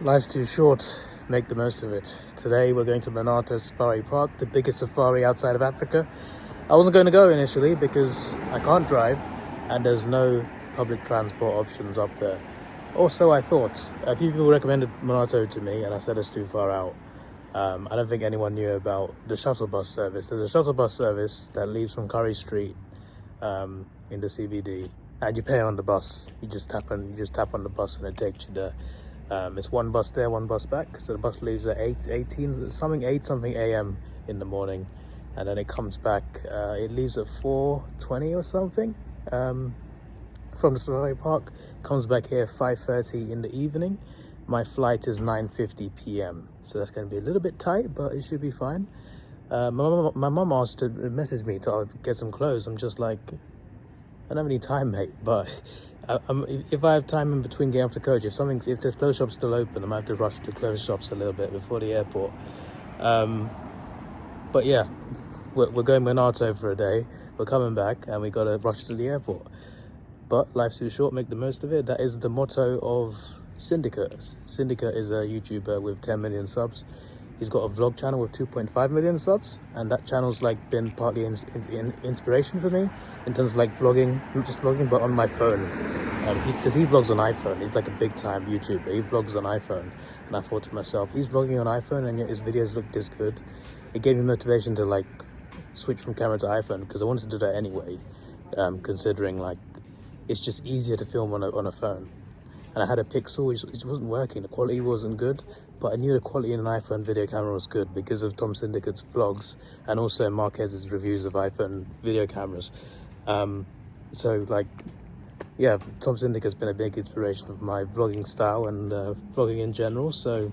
Life's too short, make the most of it. Today we're going to Monarto Safari Park, the biggest safari outside of Africa. I wasn't going to go initially because I can't drive and there's no public transport options up there. Also, I thought, a few people recommended Monarto to me and I said it's too far out. I don't think anyone knew about the shuttle bus service. There's a shuttle bus service that leaves from Curry Street in the CBD, and you pay on the bus. You just tap on the bus and it takes you there. It's one bus there, one bus back. So the bus leaves at 8 something a.m. in the morning, and then it comes back. It leaves at 4:20 or something from the Safari Park. Comes back here 5:30 in the evening. My flight is 9:50 p.m. so that's going to be a little bit tight, but it should be fine. My mum asked to message me to get some clothes. I'm just like, I don't have any time, mate, but if I have time in between getting off the coach, if the clothes shop's still open, I might have to rush to clothes shops a little bit before the airport. But yeah, we're going Monarto for a day. We're coming back and we got to rush to the airport. But life's too short, make the most of it. That is the motto of Syndicate. Syndicate is a YouTuber with 10 million subs. He's got a vlog channel with 2.5 million subs, and that channel's like been partly inspiration for me in terms of like vlogging, not just vlogging, but on my phone. Because he vlogs on iPhone. He's like a big time YouTuber. He vlogs on iPhone, and I thought to myself, he's vlogging on iPhone, and yet his videos look this good. It gave me motivation to like switch from camera to iPhone because I wanted to do that anyway. Considering like it's just easier to film on a phone. And I had a Pixel, which wasn't working. The quality wasn't good, but I knew the quality in an iPhone video camera was good because of Tom Syndicate's vlogs and also Marquez's reviews of iPhone video cameras. So like, yeah, Tom Syndicate's been a big inspiration of my vlogging style and vlogging in general. So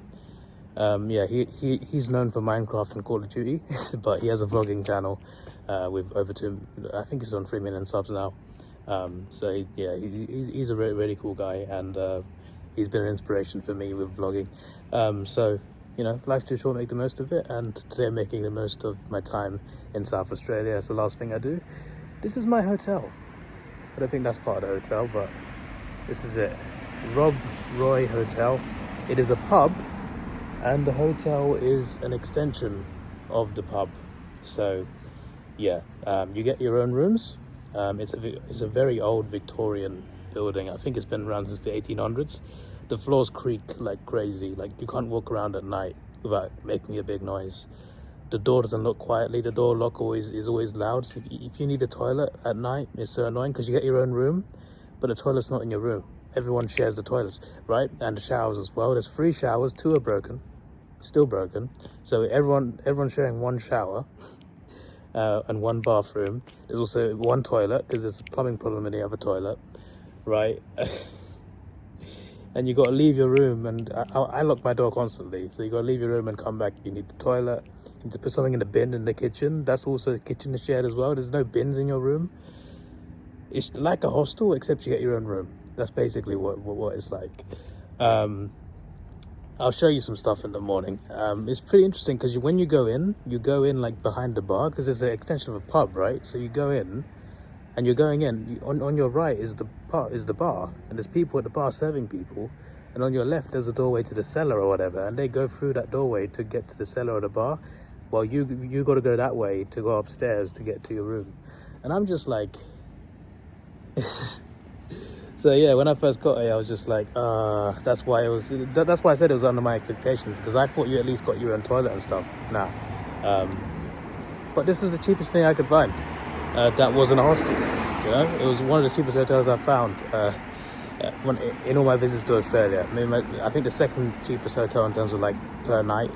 yeah, he's known for Minecraft and Call of Duty, but he has a vlogging channel with over I think he's on 3 million subs now. So he's a really cool guy, and he's been an inspiration for me with vlogging. So you know, life's too short, make the most of it, and today I'm making the most of my time in South Australia. That's the last thing I do. This is my hotel. I don't think that's part of the hotel, but this is it. Rob Roy Hotel. It is a pub, and the hotel is an extension of the pub. So yeah, you get your own rooms. It's a very old Victorian building. I think it's been around since the 1800s. The floors creak like crazy. Like you can't walk around at night without making a big noise. The door doesn't lock quietly. The door lock is always loud. So if you need a toilet at night, it's so annoying because you get your own room, but the toilet's not in your room. Everyone shares the toilets, right? And the showers as well. There's 3 showers. 2 are broken, still broken. So everyone's sharing 1 shower. And 1 bathroom. There's also 1 toilet because there's a plumbing problem in the other toilet, right? And you got to leave your room, and I lock my door constantly, so you got to leave your room and come back. You need the toilet, you need to put something in the bin in the kitchen. That's also, the kitchen is shared as well. There's no bins in your room. It's like a hostel except you get your own room. That's basically what it's like. I'll show you some stuff in the morning. It's pretty interesting because when you go in like behind the bar, because it's an extension of a pub, right? So you go in, and you're going in. On your right is the bar, and there's people at the bar serving people, and on your left there's a doorway to the cellar or whatever, and they go through that doorway to get to the cellar or the bar, while you got to go that way to go upstairs to get to your room. And I'm just like. So yeah, when I first got here, I was just like, that's why I said it was under my expectations, because I thought you at least got your own toilet and stuff. Nah. But this is the cheapest thing I could find. That wasn't a hostel. You know, it was one of the cheapest hotels I found in all my visits to Australia. I mean, I think the second cheapest hotel in terms of like per night,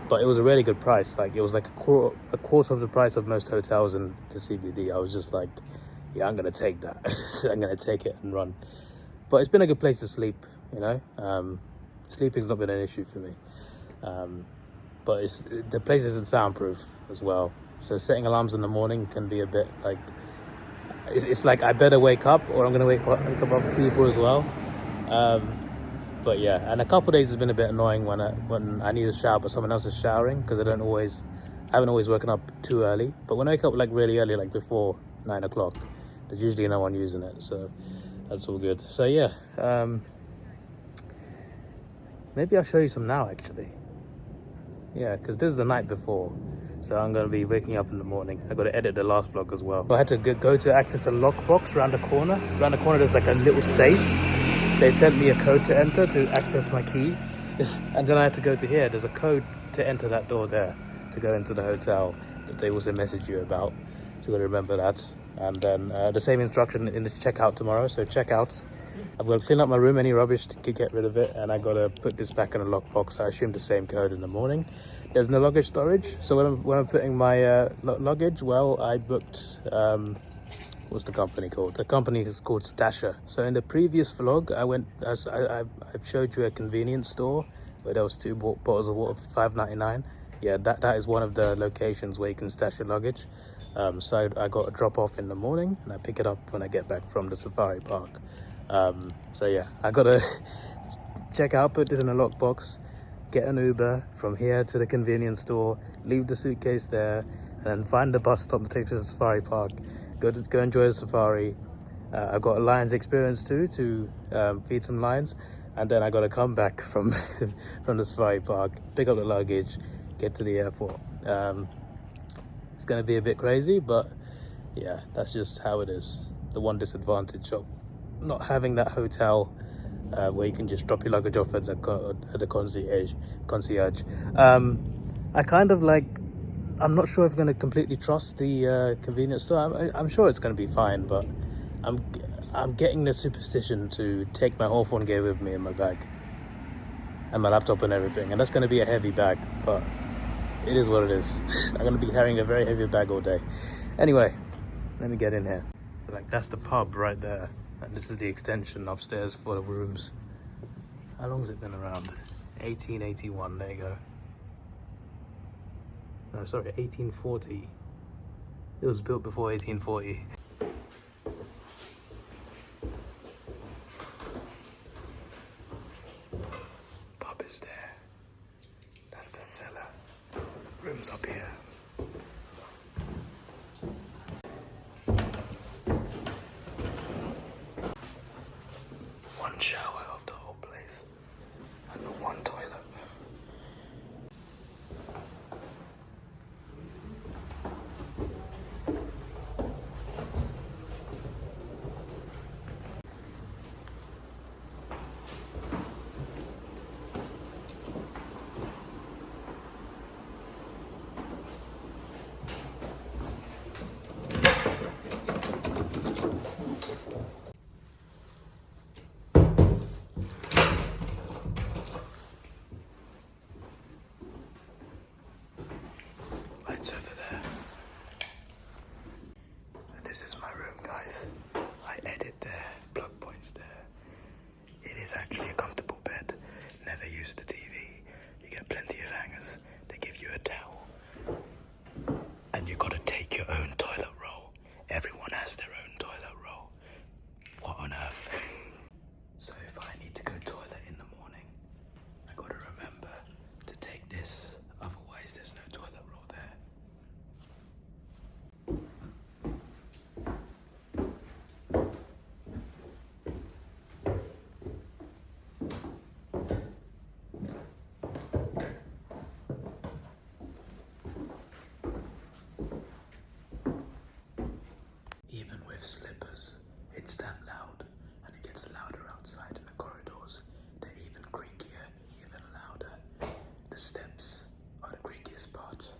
but it was a really good price. Like it was like a quarter of the price of most hotels in the CBD. I was just like, yeah, I'm gonna take that. I'm gonna take it and run. But it's been a good place to sleep, you know. Sleeping's not been an issue for me. But the place isn't soundproof as well. So setting alarms in the morning can be a bit like, it's like I better wake up or I'm gonna wake up other people as well. But yeah, and a couple of days has been a bit annoying when I need a shower but someone else is showering, because I haven't always woken up too early. But when I wake up like really early, like before 9 o'clock, there's usually no one using it, so that's all good. So yeah, Maybe I'll show you some now actually. Yeah, because this is the night before. So I'm going to be waking up in the morning. I got to edit the last vlog as well. I had to go to access a lockbox around the corner. Around the corner there's like a little safe. They sent me a code to enter to access my key. And then I had to go to here. There's a code to enter that door there to go into the hotel that they also message you about. So you got to remember that. And then the same instruction in the checkout tomorrow. So checkout. I've got to clean up my room, any rubbish to get rid of it. And I got to put this back in a lockbox. I assume the same code in the morning. There's no luggage storage. So when I'm putting my luggage, well, I booked, what's the company called? The company is called Stasher. So in the previous vlog, I showed you a convenience store where there was 2 bottles of water for $5.99. Yeah, that is one of the locations where you can stash your luggage. So I got a drop off in the morning and I pick it up when I get back from the safari park. So yeah, I gotta check out, put this in a lockbox, get an Uber from here to the convenience store, leave the suitcase there, and then find the bus stop that takes us to the safari park. Go enjoy the safari. I've got a lions experience too, to feed some lions, and then I got to come back from the safari park, pick up the luggage, get to the airport. It's going to be a bit crazy, but yeah, that's just how it is. The one disadvantage of not having that hotel where you can just drop your luggage off at the concierge. I kind of like, I'm not sure if I'm going to completely trust the convenience store. I'm sure it's going to be fine, but I'm getting the superstition to take my Hawthorne gear with me in my bag and my laptop and everything, and that's going to be a heavy bag, but it is what it is. I'm going to be carrying a very heavy bag all day. Anyway, let me get in here. Like, that's the pub right there, and this is the extension upstairs for the rooms. How long has it been around? 1881, there you go. No, sorry, 1840. It was built before 1840. Pub is there. That's the cellar. Rooms up here. One shower of the whole place. And one toilet. Lights over there. This is my room, guys. I edit there, plug points there. It is actually a comfortable bed. Never use the TV. You get plenty of hangers. They give you a towel. And you gotta take your own toilet roll. Everyone has their own toilet roll. What on earth? So if I need to go toilet in the morning, I gotta remember to take this. Otherwise there's no toilet roll there. Even with slippers, it's that loud, and it gets louder outside in the corridors. They're even creakier, even louder. The steps are the creakiest part.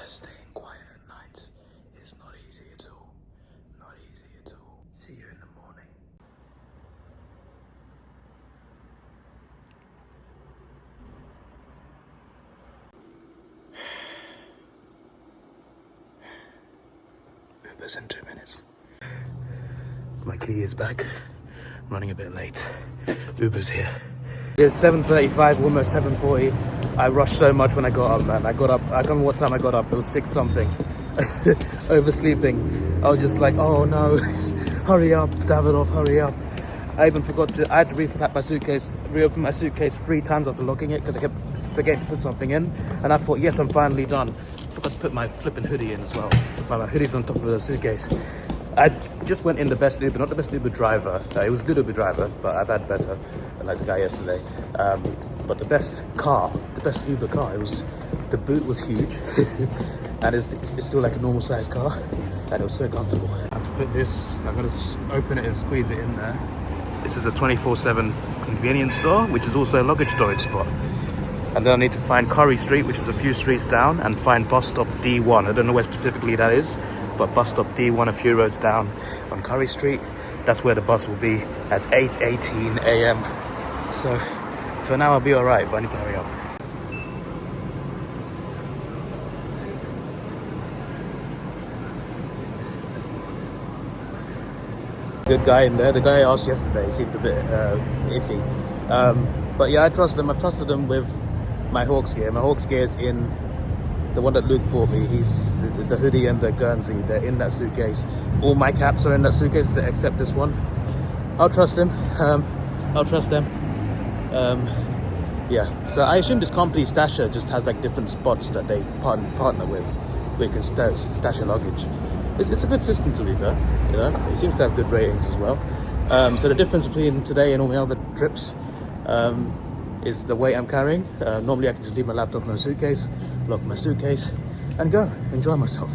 Staying quiet at night is not easy at all. Not easy at all. See you in the morning. Uber's in 2 minutes. My key is back. I'm running a bit late. Uber's here. It's 7:35, almost 7:40. I rushed so much when I got up, man. I got up, I don't know what time I got up. It was 6 something. Oversleeping. I was just like, oh no, hurry up, Davidoff, hurry up. I even forgot I had to repack my suitcase, reopen my suitcase 3 times after locking it because I kept forgetting to put something in. And I thought, yes, I'm finally done. Forgot to put my flipping hoodie in as well. My hoodie's on top of the suitcase. I just went in the best Uber, not the best Uber driver. It was a good Uber driver, but I've had better. like the guy yesterday. But the best Uber car, the boot was huge, and it's still like a normal size car, and it was so comfortable. I have to put this, I'm gonna open it and squeeze it in there. This is a 24/7 convenience store, which is also a luggage storage spot. And then I need to find Curry Street, which is a few streets down, and find bus stop D1. I don't know where specifically that is, but bus stop D1 a few roads down on Curry Street. That's where the bus will be at 8:18 a.m. So for now I'll be all right, but I need to hurry up. Good guy in there. The guy I asked yesterday seemed a bit iffy. But yeah, I trust them. I've trusted them with my Hawks gear. My Hawks gear is in the one that Luke bought me. He's the hoodie and the Guernsey. They're in that suitcase. All my caps are in that suitcase except this one. I'll trust him. I'll trust them. Yeah. So I assume this company Stasher just has like different spots that they partner with, where you can stash your luggage. It's a good system, to be fair. You know, it seems to have good ratings as well. So the difference between today and all my other trips is the weight I'm carrying. Normally I can just leave my laptop in a suitcase, lock my suitcase, and go enjoy myself.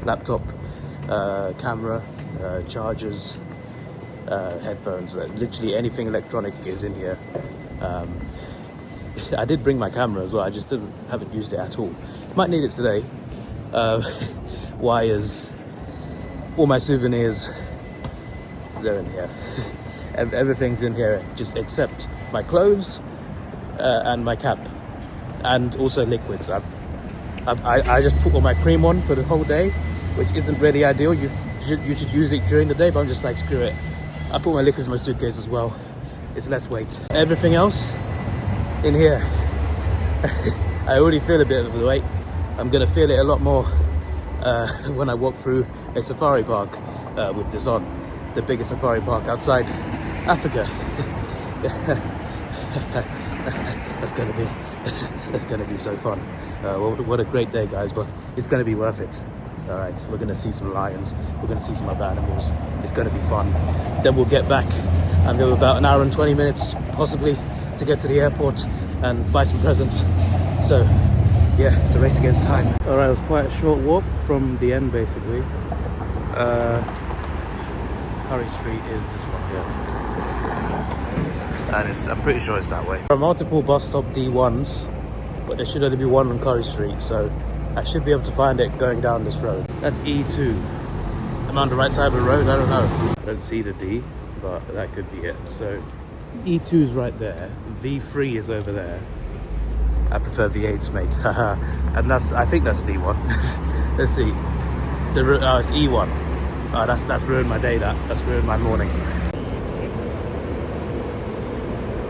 Laptop, camera, chargers, headphones, literally anything electronic is in here. I did bring my camera as well. I just haven't used it at all. Might need it today. Wires, all my souvenirs, they're in here. Everything's in here, just except my clothes and my cap, and also liquids. I just put all my cream on for the whole day, which isn't really ideal. You should use it during the day, but I'm just like, screw it. I put my liquids in my suitcase as well. It's less weight. Everything else in here. I already feel a bit of the weight. I'm gonna feel it a lot more when I walk through a safari park with this on. The biggest safari park outside Africa. That's gonna be so fun. What a great day, guys, but it's gonna be worth it. All right, we're gonna see some lions, we're gonna see some other animals. It's gonna be fun. Then we'll get back and go about an hour and 20 minutes possibly to get to the airport and buy some presents. So yeah, it's a race against time. All right, it was quite a short walk from the end, basically. Curry Street is this one here. And I'm pretty sure it's that way. There are multiple bus stop D1s, but there should only be one on Curry Street, so I should be able to find it going down this road. That's E2. I'm on the right side of the road, I don't know. I don't see the D, but that could be it. So E2 is right there, V3 is over there. I prefer V8s, mate. And I think that's D1. Let's see. It's E1. Oh, that's ruined my day. That's ruined my morning.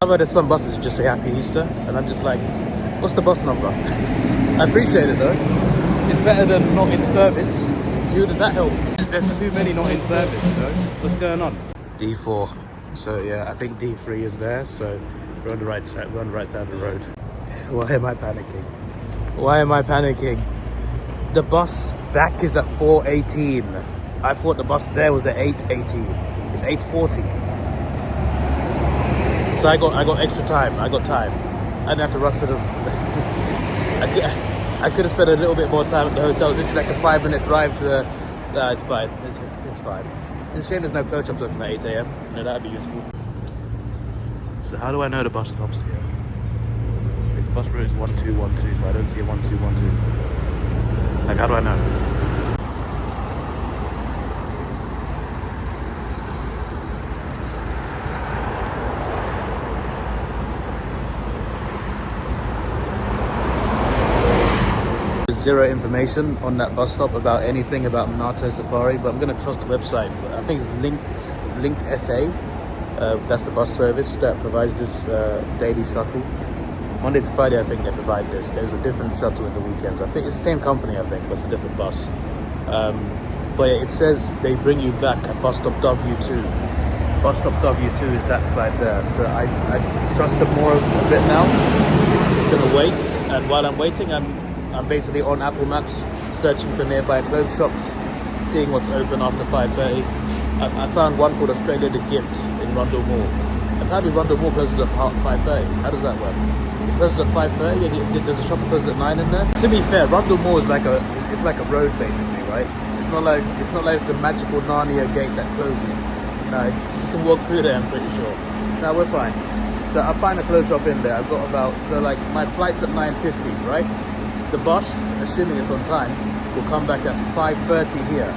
I've heard some buses just say Happy Easter, and I'm just like, what's the bus number? I appreciate it though. It's better than not in service. So who does that help? There's too many not in service, though. What's going on? D4. So yeah, I think D3 is there. So we're on the right side. We're on the right side of the road. Why am I panicking? Why am I panicking? The bus back is at 4:18. I thought the bus there was at 8:18. It's 8:40. So I got extra time. I got time. I didn't have to rush to the. I could have spent a little bit more time at the hotel. Literally like a 5-minute drive to the. No, it's fine. It's fine. It's a shame there's no clothes shops open at 8 a.m. No, that'd be useful. So how do I know the bus stops here? Bus route is 1212, but I don't see a 1212. Like, how do I know? There's zero information on that bus stop about anything about Minato Safari, but I'm going to trust the website. I think it's Linked SA. That's the bus service that provides this daily shuttle. Monday to Friday, I think they provide this. There's a different shuttle in the weekends. I think it's the same company, I think, but it's a different bus. But it says they bring you back at bus stop W2. Bus stop W2 is that side there. So I trust them more a bit now. Just gonna wait, and while I'm waiting, I'm basically on Apple Maps, searching for nearby clothes shops, seeing what's open after 5:30. I found one called Australia the Gift in Rundle Mall. Apparently Rundle Mall closes at 5:30. How does that work? It closes at 5:30 and there's a shop that closes at 9 in there? To be fair, Rundle Mall is like it's like a road basically, right? It's not like it's a magical Narnia gate that closes. No, you can walk through there, I'm pretty sure. No, we're fine. So I'll find a clothes shop in there. I've got like my flight's at 9:50, right? The bus, assuming it's on time, will come back at 5:30 here.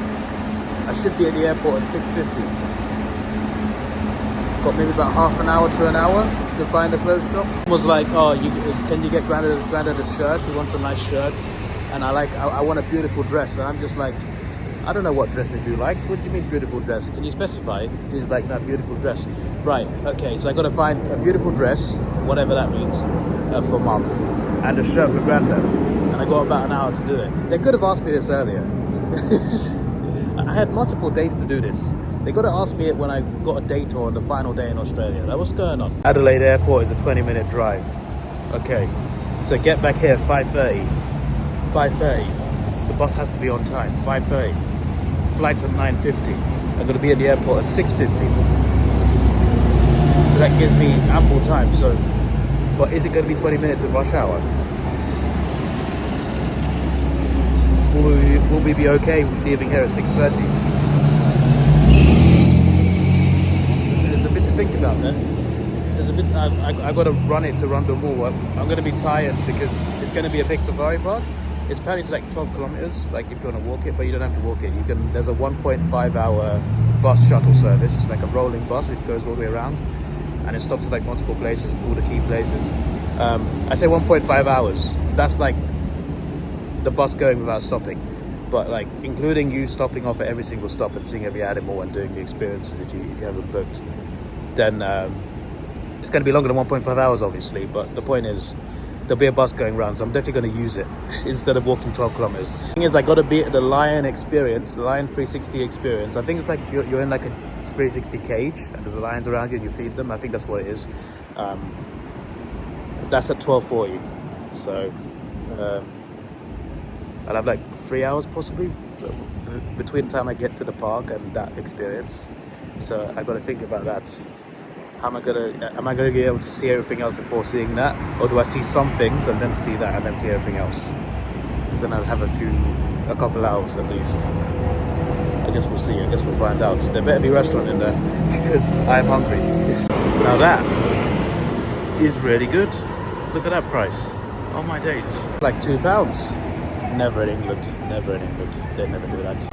I should be at the airport at 6:50. Got maybe about half an hour to an hour to find a clothes shop. Was like, oh, can you get granddad a shirt? He wants a nice shirt, and I want a beautiful dress. And I'm just like, I don't know what dresses you like. What do you mean beautiful dress? Can you specify? She's like, no, beautiful dress. Right, okay, so I got to find a beautiful dress, whatever that means, for mum, and a shirt for granddad. And I got about an hour to do it. They could have asked me this earlier. I had multiple days to do this. They got to ask me it when I got a day tour on the final day in Australia. Like, what's going on? Adelaide Airport is a 20-minute drive. Okay, so get back here 5:30. 5:30. The bus has to be on time. 5:30. Flight's at 9:50. I'm going to be at the airport at 6:50. So that gives me ample time. So, but is it going to be 20 minutes of rush hour? Will we be okay leaving here at 6:30? There's a bit to think about there. There's a bit. I got to run it to Rundle Mall. I'm going to be tired because it's going to be a big safari park. It's apparently like 12 kilometers. Like if you want to walk it, but you don't have to walk it. There's a 1.5 hour bus shuttle service. It's like a rolling bus. It goes all the way around, and it stops at like multiple places, all the key places. I say 1.5 hours. That's like the bus going without stopping, but like including you stopping off at every single stop and seeing every animal and doing the experiences that you haven't booked, then it's going to be longer than 1.5 hours obviously. But the point is there'll be a bus going around, so I'm definitely going to use it instead of walking 12 kilometers. The thing is, I got to be at the Lion experience, the Lion 360 experience. I think it's like you're in like a 360 cage and there's lions around you and you feed them. I think that's what it is. That's at 12:40, so I'll have like 3 hours possibly between the time I get to the park and that experience. So I got to think about that. Am I gonna be able to see everything else before seeing that, or do I see some things and then see that and then see everything else? Because then I'll have a couple hours at least. I guess we'll see. I guess we'll find out. There better be a restaurant in there because I'm hungry. Now that is really good. Look at that price. Oh my days. Like £2. Never in England. Never in England. They never do that.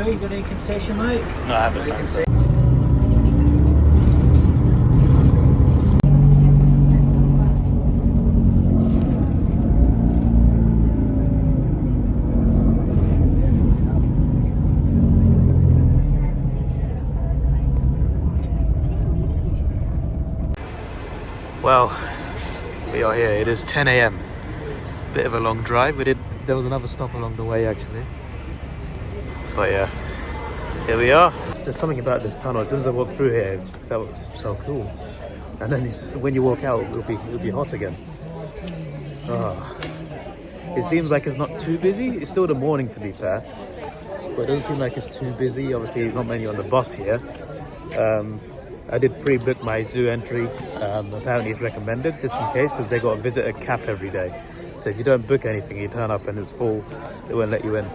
You got any concession, mate? No, I haven't. Well, we are here. It is 10 AM. Bit of a long drive. There was another stop along the way actually. But yeah, here we are. There's something about this tunnel. As soon as I walked through here, it felt so cool. And then when you walk out, it'll be hot again. It seems like it's not too busy. It's still the morning, to be fair, but it doesn't seem like it's too busy. Obviously, not many on the bus here. I did pre-book my zoo entry. Apparently, it's recommended just in case because they got a visitor cap every day. So if you don't book anything, you turn up and it's full, they won't let you in.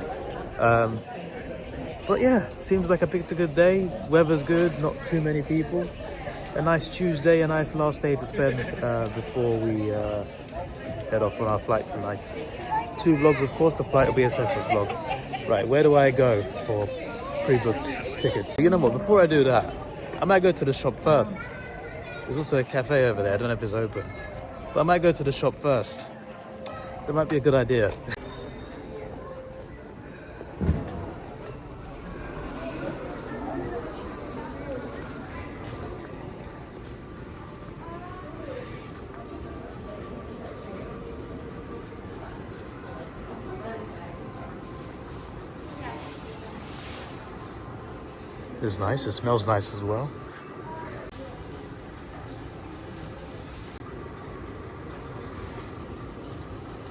But yeah, seems like I picked a good day. Weather's good, not too many people. A nice Tuesday, a nice last day to spend before we head off on our flight tonight. 2 vlogs, of course. The flight will be a separate vlog. Right, where do I go for pre-booked tickets? You know what, before I do that, I might go to the shop first. There's also a cafe over there, I don't know if it's open. But I might go to the shop first. That might be a good idea. It's nice, it smells nice as well.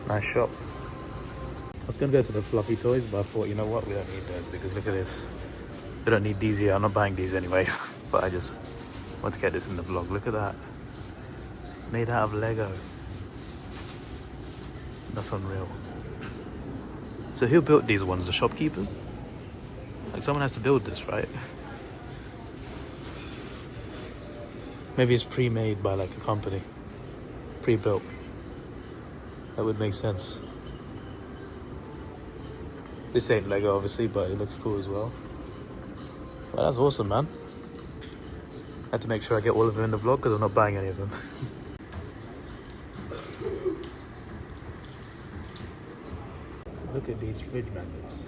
Nice shop. I was gonna go to the fluffy toys, but I thought, you know what, we don't need those because look at this. We don't need these here. I'm not buying these anyway, but I just want to get this in the vlog. Look at that. Made out of Lego. That's unreal. So who built these ones? The shopkeepers? Like someone has to build this, right? Maybe it's pre-made by like a company. Pre-built. That would make sense. This ain't Lego obviously, but it looks cool as well. Well, that's awesome, man. I had to make sure I get all of them in the vlog because I'm not buying any of them. Look at these fridge magnets.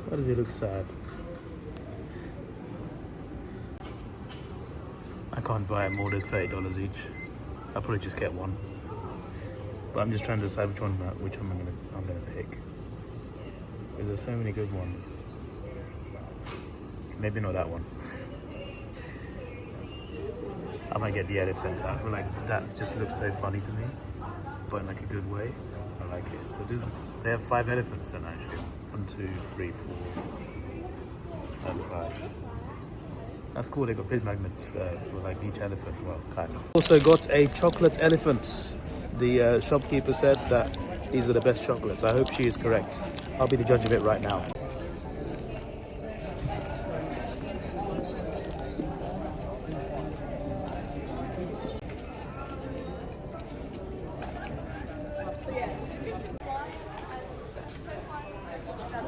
Why does he look sad? I can't buy more than $30 each. I'll probably just get one. But I'm just trying to decide which one I'm gonna pick. Because there's so many good ones. Maybe not that one. I might get the elephants. I feel like that just looks so funny to me, but in like a good way. I like it. So they have 5 elephants then actually. 1, 2, 3, 4, and 5. That's cool. They got fridge magnets for like each elephant. Well, kind of. Also got a chocolate elephant. The shopkeeper said that these are the best chocolates. I hope she is correct. I'll be the judge of it right now.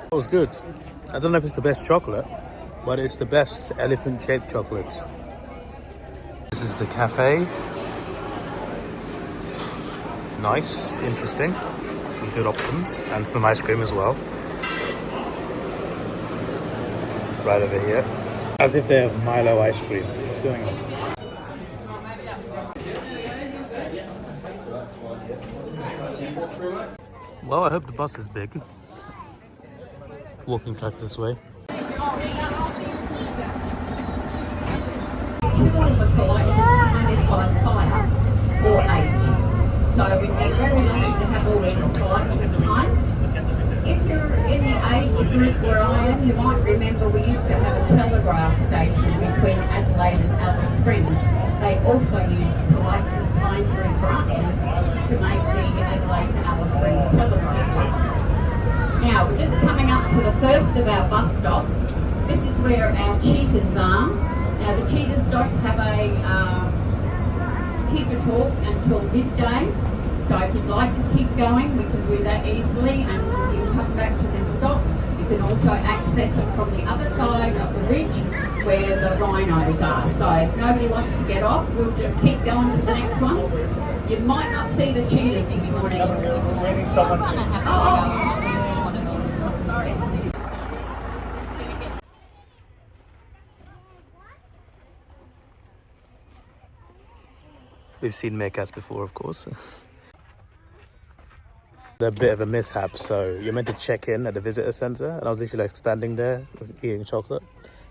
It was good. I don't know if it's the best chocolate, but it's the best elephant-shaped chocolate. This is the cafe. Nice, interesting. Some good options, and some ice cream as well. Right over here. As if they have Milo ice cream. What's going on? Well, I hope the bus is big. Walking track this way. Or age. So we very lucky to have all these types at times. If you're in the age group where I am, you might remember we used to have a telegraph station between Adelaide and Alice Springs. They also used collectors' pine tree branches to make the Adelaide to Alice Springs telegraph line. Now we're just coming up to the first of our bus stops. This is where our cheetahs are. Now the cheetahs don't have a keep a talk until midday, so if you'd like to keep going we can do that easily, and you can come back to this stop. You can also access it from the other side of the ridge where the rhinos are. So if nobody wants to get off, we'll just keep going to the next one. You might not see the cheetahs this morning. We've seen meerkats before, of course. A bit of a mishap, so you're meant to check in at the visitor centre, and I was literally like standing there eating chocolate.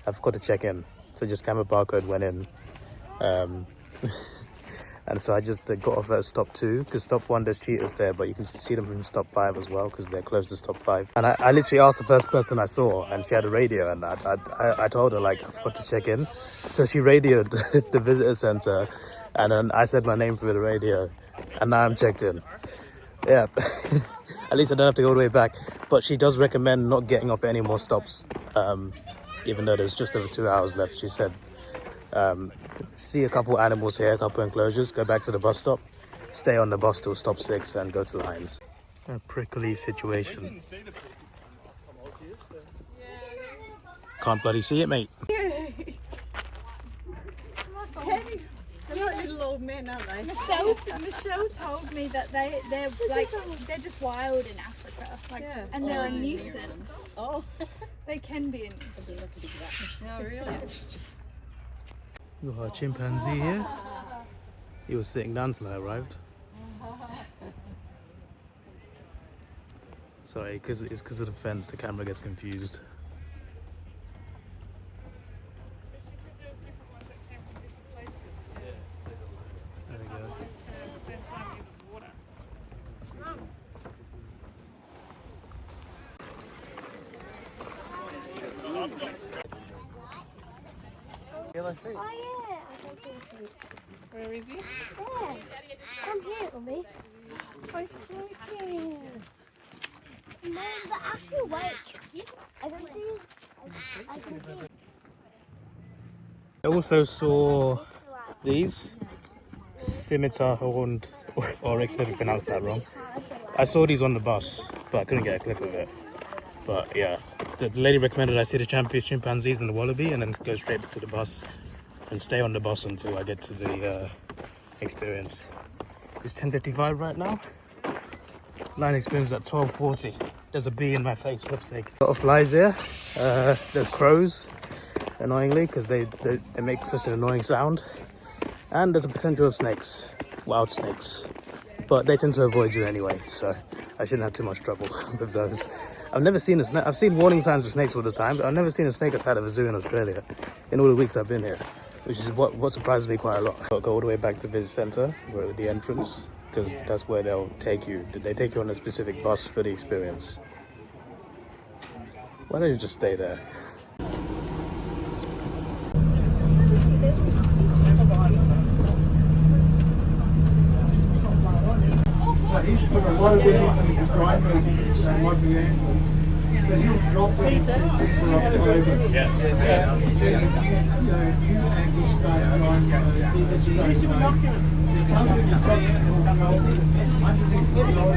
I forgot to check in, so just camera barcode went in. And so I just got off at stop 2, because stop 1 there's cheetahs there, but you can see them from stop 5 as well, because they're close to stop 5. And I literally asked the first person I saw, and she had a radio, and I told her like I forgot to check in. So she radioed the visitor centre, and then I said my name through the radio, and now I'm checked in. Yeah, at least I don't have to go all the way back. But she does recommend not getting off any more stops, even though there's just over 2 hours left. She said, see a couple animals here, a couple enclosures, go back to the bus stop, stay on the bus till stop 6 and go to Lions. A prickly situation. Can't bloody see it, mate. They're like little old men, aren't they? Michelle told me that they're just wild in Africa, and they're a nuisance. Oh, they can be a nuisance. Oh, really? We've got a chimpanzee here. He was sitting down till I arrived. Sorry, it's because of the fence, the camera gets confused. Oh yeah, I can see him. Where is he? There. Come here with me. I'm sleeping. No, they're actually awake. I can see. I can see. I also saw these scimitar horned oryx. Never pronounced that wrong. I saw these on the bus, but I couldn't get a clip of it. But yeah, the lady recommended I see the chimpanzees and the wallaby, and then go straight to the bus and stay on the bus until I get to the experience. It's 10:55 right now. Line experience at 12:40. There's a bee in my face, for God's sake. A lot of flies here. There's crows, annoyingly, because they make such an annoying sound. And there's a potential of snakes, wild snakes. But they tend to avoid you anyway, so I shouldn't have too much trouble with those. I've never seen a snake. I've seen warning signs for snakes all the time, but I've never seen a snake outside of a zoo in Australia in all the weeks I've been here, which is what surprises me quite a lot. I'll go all the way back to the visitor centre, where the entrance, because that's where they'll take you. They take you on a specific bus for the experience. Why don't you just stay there? So he's put a lot of energy into dry moving and what the animals. But he'll drop them in October. You and his start dry see the straight mode. They come with the second underneath the blood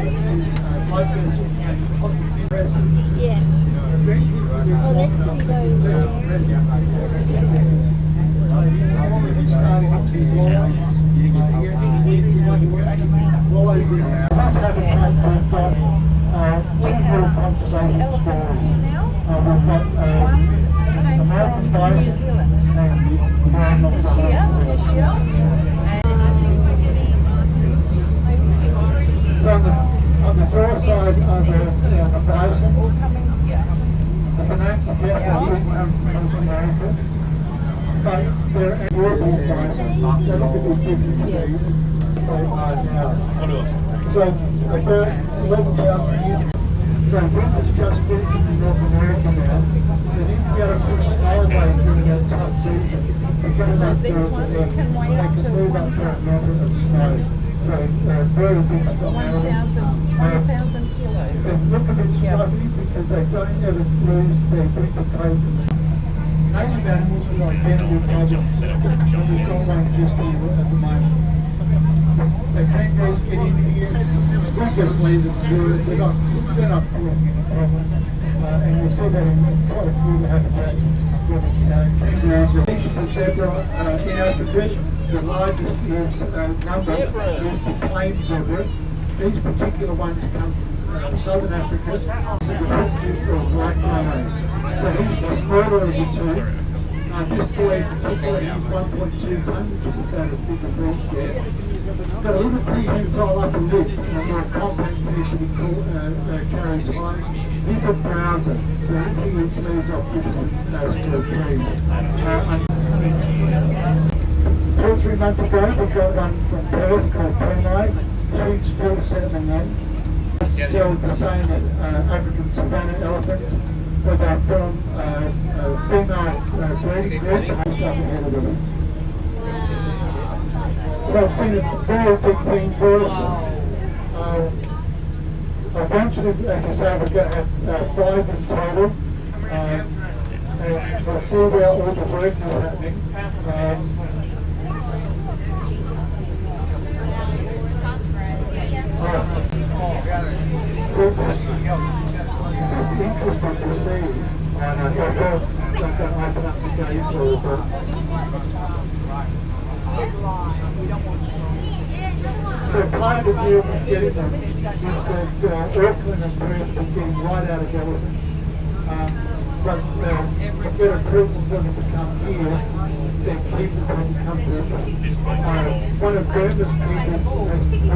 vessel and possibly pressure. Yeah. Oh, that's pretty On the far side of the basin, the finance yes, I think comes from America, but they're working bison. They're not going to be different so about 11,000 years. So when it's just finished in North America now, they need to be able to push our way through that tough season to get enough dirt that they can move up to a number of snow. So very difficult animals. 1,000 kilos. They look a bit scruffy because they don't ever lose their winter coat. Native animals are like animal projects, and we've got one just here at the moment. So kangaroos get in here, we just leave them do it, they're not causing any problem. And you see that in quite a few habitats with kangaroos. The zebra in Africa, the largest is number is the plain zebra. These particular ones come from southern Africa, or black rhino. So he's the smaller of the two. This boy in particular is 1.2 tonnes, which is about as big as these get. Got a little prehensile upper lip, and more compact piece that he carries home. He's a browser, so anything which leaves off different still trees. 2 or 3 months ago, we got one from Perth called Penite. She's 47 young. So it's the same as African savanna elephants, where they're from female breeding groups based up ahead of them. So it's been a very big thing for us. Eventually, as I say, we're going to have 5 in total. And we'll see where all the work is happening. It's interesting to see, and I'm going to open up the gates a little bit. So part of the deal with getting them is that Auckland and Perth are getting right out of Galveston. But to get approval for them to come here, their keepers have to come to them. One of Burma's keepers has worked with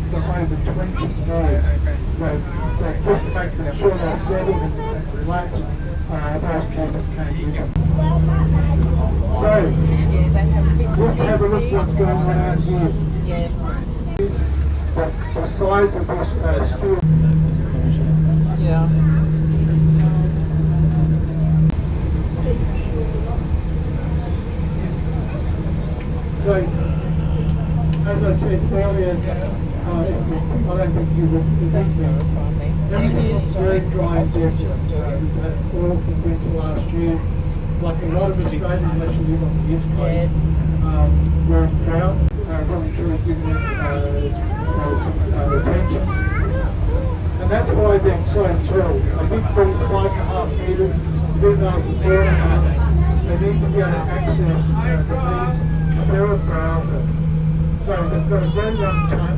for over 20 years. So just to make sure they're settled and relaxed, those keepers came with them. So, just have a look what's going on here. The size of this school. Yeah. that all from winter last year. Like a lot of Australians, unless you live on the East Coast, we're proud. Probably sure has given it some attention. And that's why I've been so thrilled. I think from 5.5 metres, females are 4.5. They need to be able to access the feed through a browser. So they've got a very young time,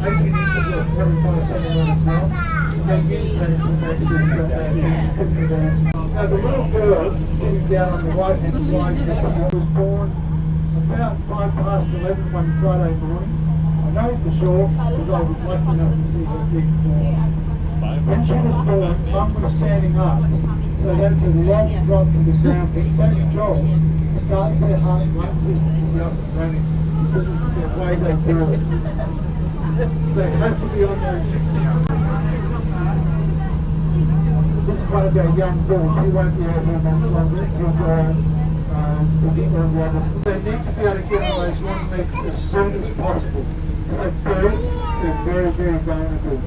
18 inches or 45 centimetres long. They use that to access that. Now the little girl sitting down on the right hand side was born about 11 one Friday morning. I know for sure because I was lucky enough to see her big form. When she was born, Mum was standing up, so that's a long drop to the ground. But that job starts their heart and lung system to be up and running because it's the way they do it. They have to be on their this is one of our young bulls. He won't be able to much longer. He'll go on the other. They need to be able to get on those long legs as soon as possible. Because they're very, very vulnerable.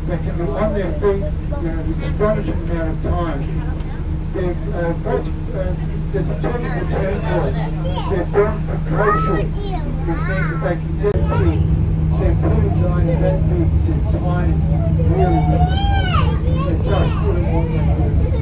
They can be on their feet with astonishing amount of time. There's a technical term for it. They're born precocial, which means that they can get feet. Their pools are only that big, they're tiny, really big. They're just putting on their feet.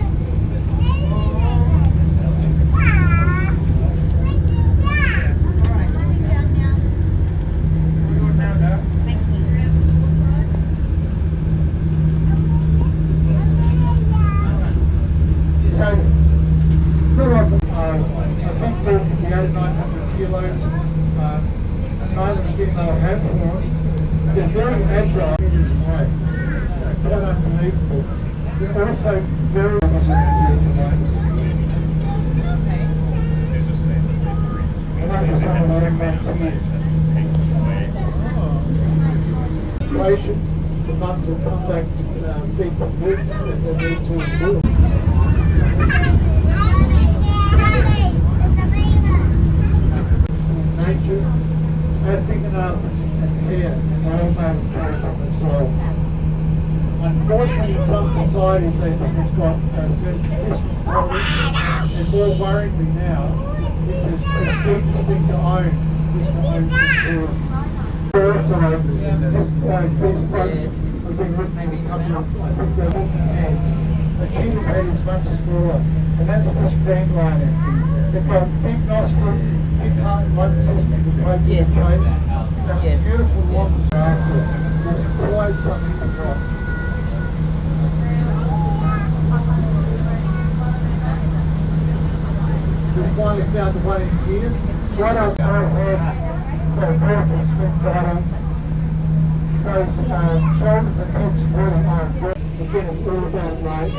They're very agile in this way. Quite unbelievable. They're also very the mums will come back feed the pigs if they need to improve. Nature, they're fingernails and hair are all made of character and soil. Unfortunately, in some societies they think it's got certain history problems, and more worryingly now, it's a prestigious thing to own, just to own the tour. Also, this place has been written in a couple of, I think they're looking at. The cheetah's head is much smaller, and that's the streamlining. They've got big nostrils, big heart and lung system, the plate in the face. That's beautiful long after. There's quite something to drop. We finally found the one in here. Right up her head, those beautiful slim bottom. Those shoulders and hips really aren't good. Again, it's all about right.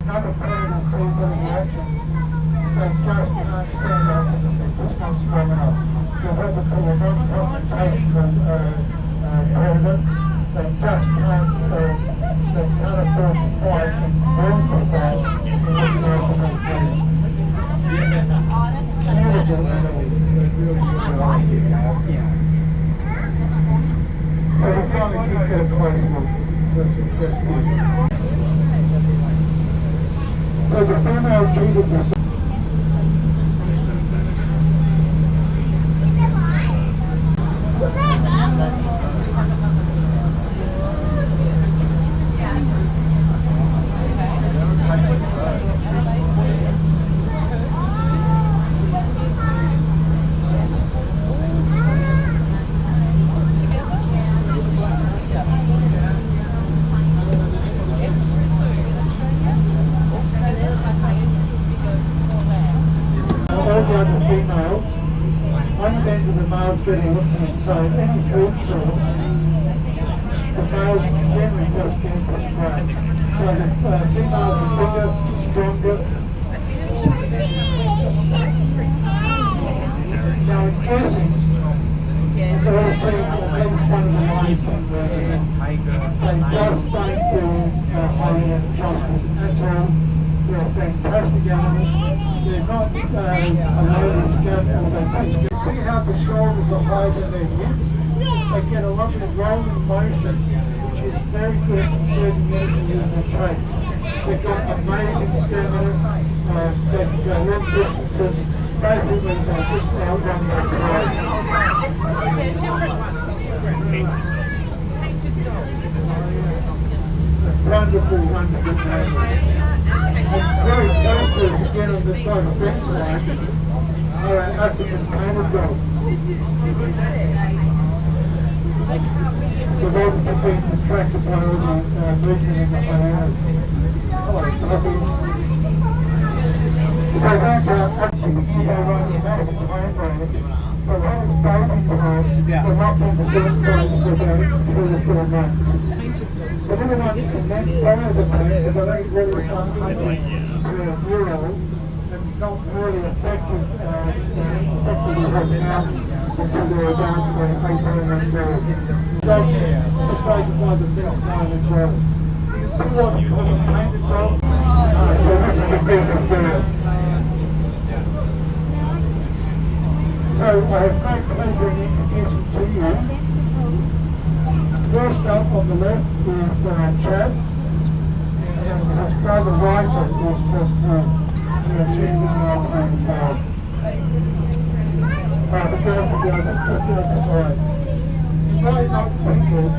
Another predator sees any action. They just can't stand up and they're just not strong enough. You'll have to call a non-confrontation predator. They just can't afford to fight and burn for that and look at how to make money. Beautiful animal. So we finally just get a close look. That's good. So the female cheetahs are getting looking inside any food source, the males generally just get the spray. So the females are bigger, stronger. Now in essence, it's all seen as one of the lines that they just don't do high-end justice at all. They're fantastic animals. They're not a load of scab or they pitch. See how the shoulders are higher than their hips? They get a lot of rolling motion, which is very good at certain using traits. They've got amazing stamina, they can go long distances, basically they're just outrun their time. Wonderful, wonderful camera. And very close to us again on the side of the bench line are our African painted dogs. The dogs have been attracted by all the movement in the highways. Hello, puppies. So that's our activity. They run a massive playground. So when it's baby time, the muffins are doing inside for about 3 or 4 months. The little ones can then follow the mate, but they don't really start hunting to a year old, and not really effectively working out until they're about 18 months old. Dog care, the focus was at this time as well. You can see what you call a painted dog. So this is the big experience. So I have great pleasure in introducing to you. First up on the left is Chad, and his brother Rifle is just achieving the girls are down just the other side. It's really not people,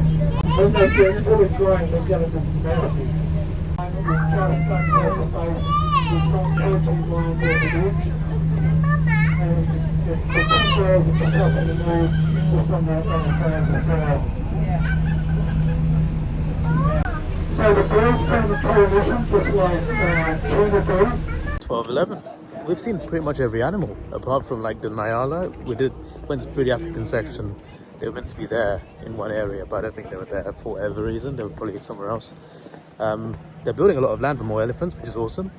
when they get fully grown, they're going to be nasty. We've just done face-to-face with John Coaching Blind for the Beach, and the two girls are just up in the mood just on the side. So the girls turn the coalition just like Tuna do. 12-11. We've seen pretty much every animal, apart from like the Nyala. Went through the African section. They were meant to be there in one area, but I don't think they were there for whatever reason. They were probably somewhere else. They're building a lot of land for more elephants, which is awesome.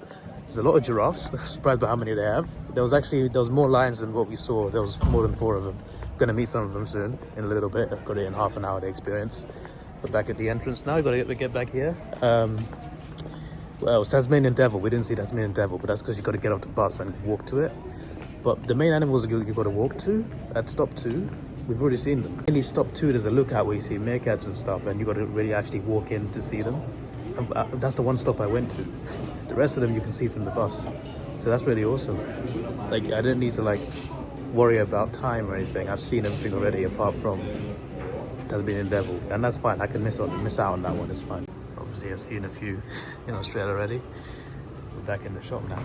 There's a lot of giraffes. Surprised by how many they have. There was more lions than what we saw. There was more than 4 of them. Gonna meet some of them soon in a little bit. I've got it in half an hour, the experience. We're back at the entrance now. We've got to get back here. Well, it's Tasmanian Devil. We didn't see Tasmanian Devil, but that's because you've got to get off the bus and walk to it. But the main animals you've got to walk to at stop 2, we've already seen them. In stop 2, there's a lookout where you see meerkats and stuff, and you've got to really actually walk in to see them. And that's the one stop I went to. The rest of them you can see from the bus. So that's really awesome. Like, I didn't need to like worry about time or anything. I've seen everything already apart from Tasmanian Devil, and that's fine. I can miss out on that one. It's fine. Obviously, I've seen a few in Australia already. We're back in the shop now.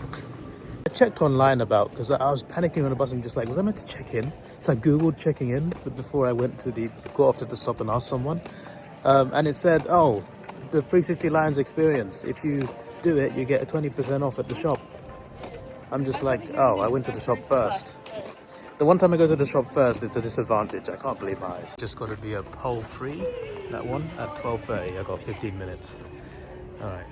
I checked online because I was panicking on the bus and just like, was I meant to check in? So I googled checking in, but before I went to go off to the stop and ask someone, and it said, oh, the 360 Lions experience. If you do it, you get a 20% off at the shop. I'm just like, oh, I went to the shop first. The one time I go to the shop first, it's a disadvantage. I can't believe my eyes. Just got to be a pole free, that one, at 12:30. I got 15 minutes. All right.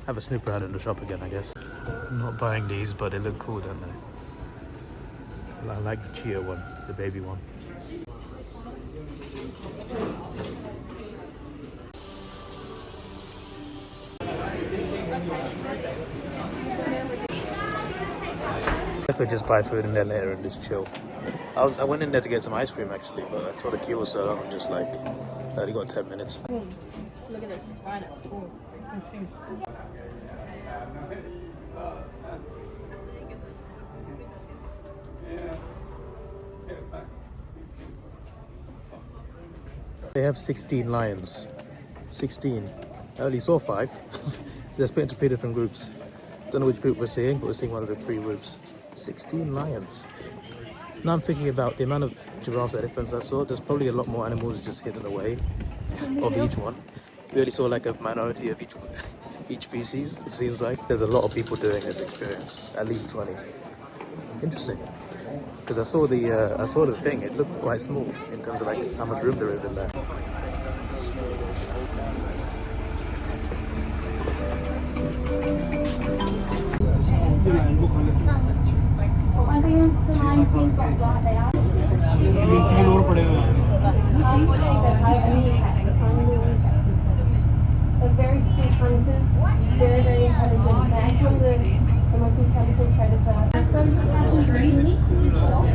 Have a snoop around in the shop again, I guess. I'm not buying these, but they look cool, don't they? I like the Chia one, the baby one. If I just buy food in there later and just chill. I went in there to get some ice cream actually, but I saw the queue was so long. I'm just like, I only got 10 minutes. Look at this. Find it. Oh, confused. They have 16 lions. 16. I only saw 5. They're split into 3 different groups. Don't know which group we're seeing, but we're seeing one of the 3 groups. 16 lions. Now I'm thinking about the amount of giraffes, elephants I saw. There's probably a lot more animals just hidden away of each one. We only saw like a minority of each species. It seems like there's a lot of people doing this experience. At least 20. Interesting. Because I saw the thing. It looked quite small in terms of like how much room there is in there. They're very skilled hunters, very, very intelligent. They're actually the most intelligent predator. Those are unique to this dog.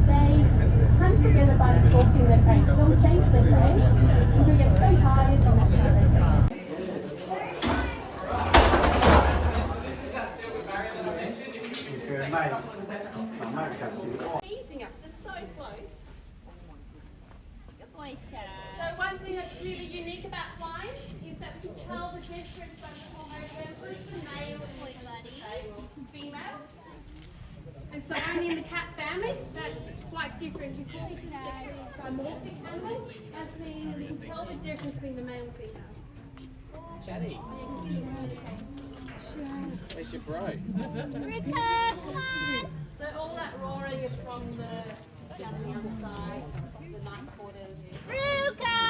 They hunt together by talking their prey. They'll chase their prey. Teasing us, they're so close. Good boy, Chad. So one thing that's really unique about lions is that we can tell the difference by the hormones members, the male and the female. And so only in the cat family, that's quite different because this is actually a dimorphic animal. That's meaning we can tell the difference between the male and female. Chatty. At least you're bro. So all that roaring is from the just down on the other side, the night quarters. Ruka!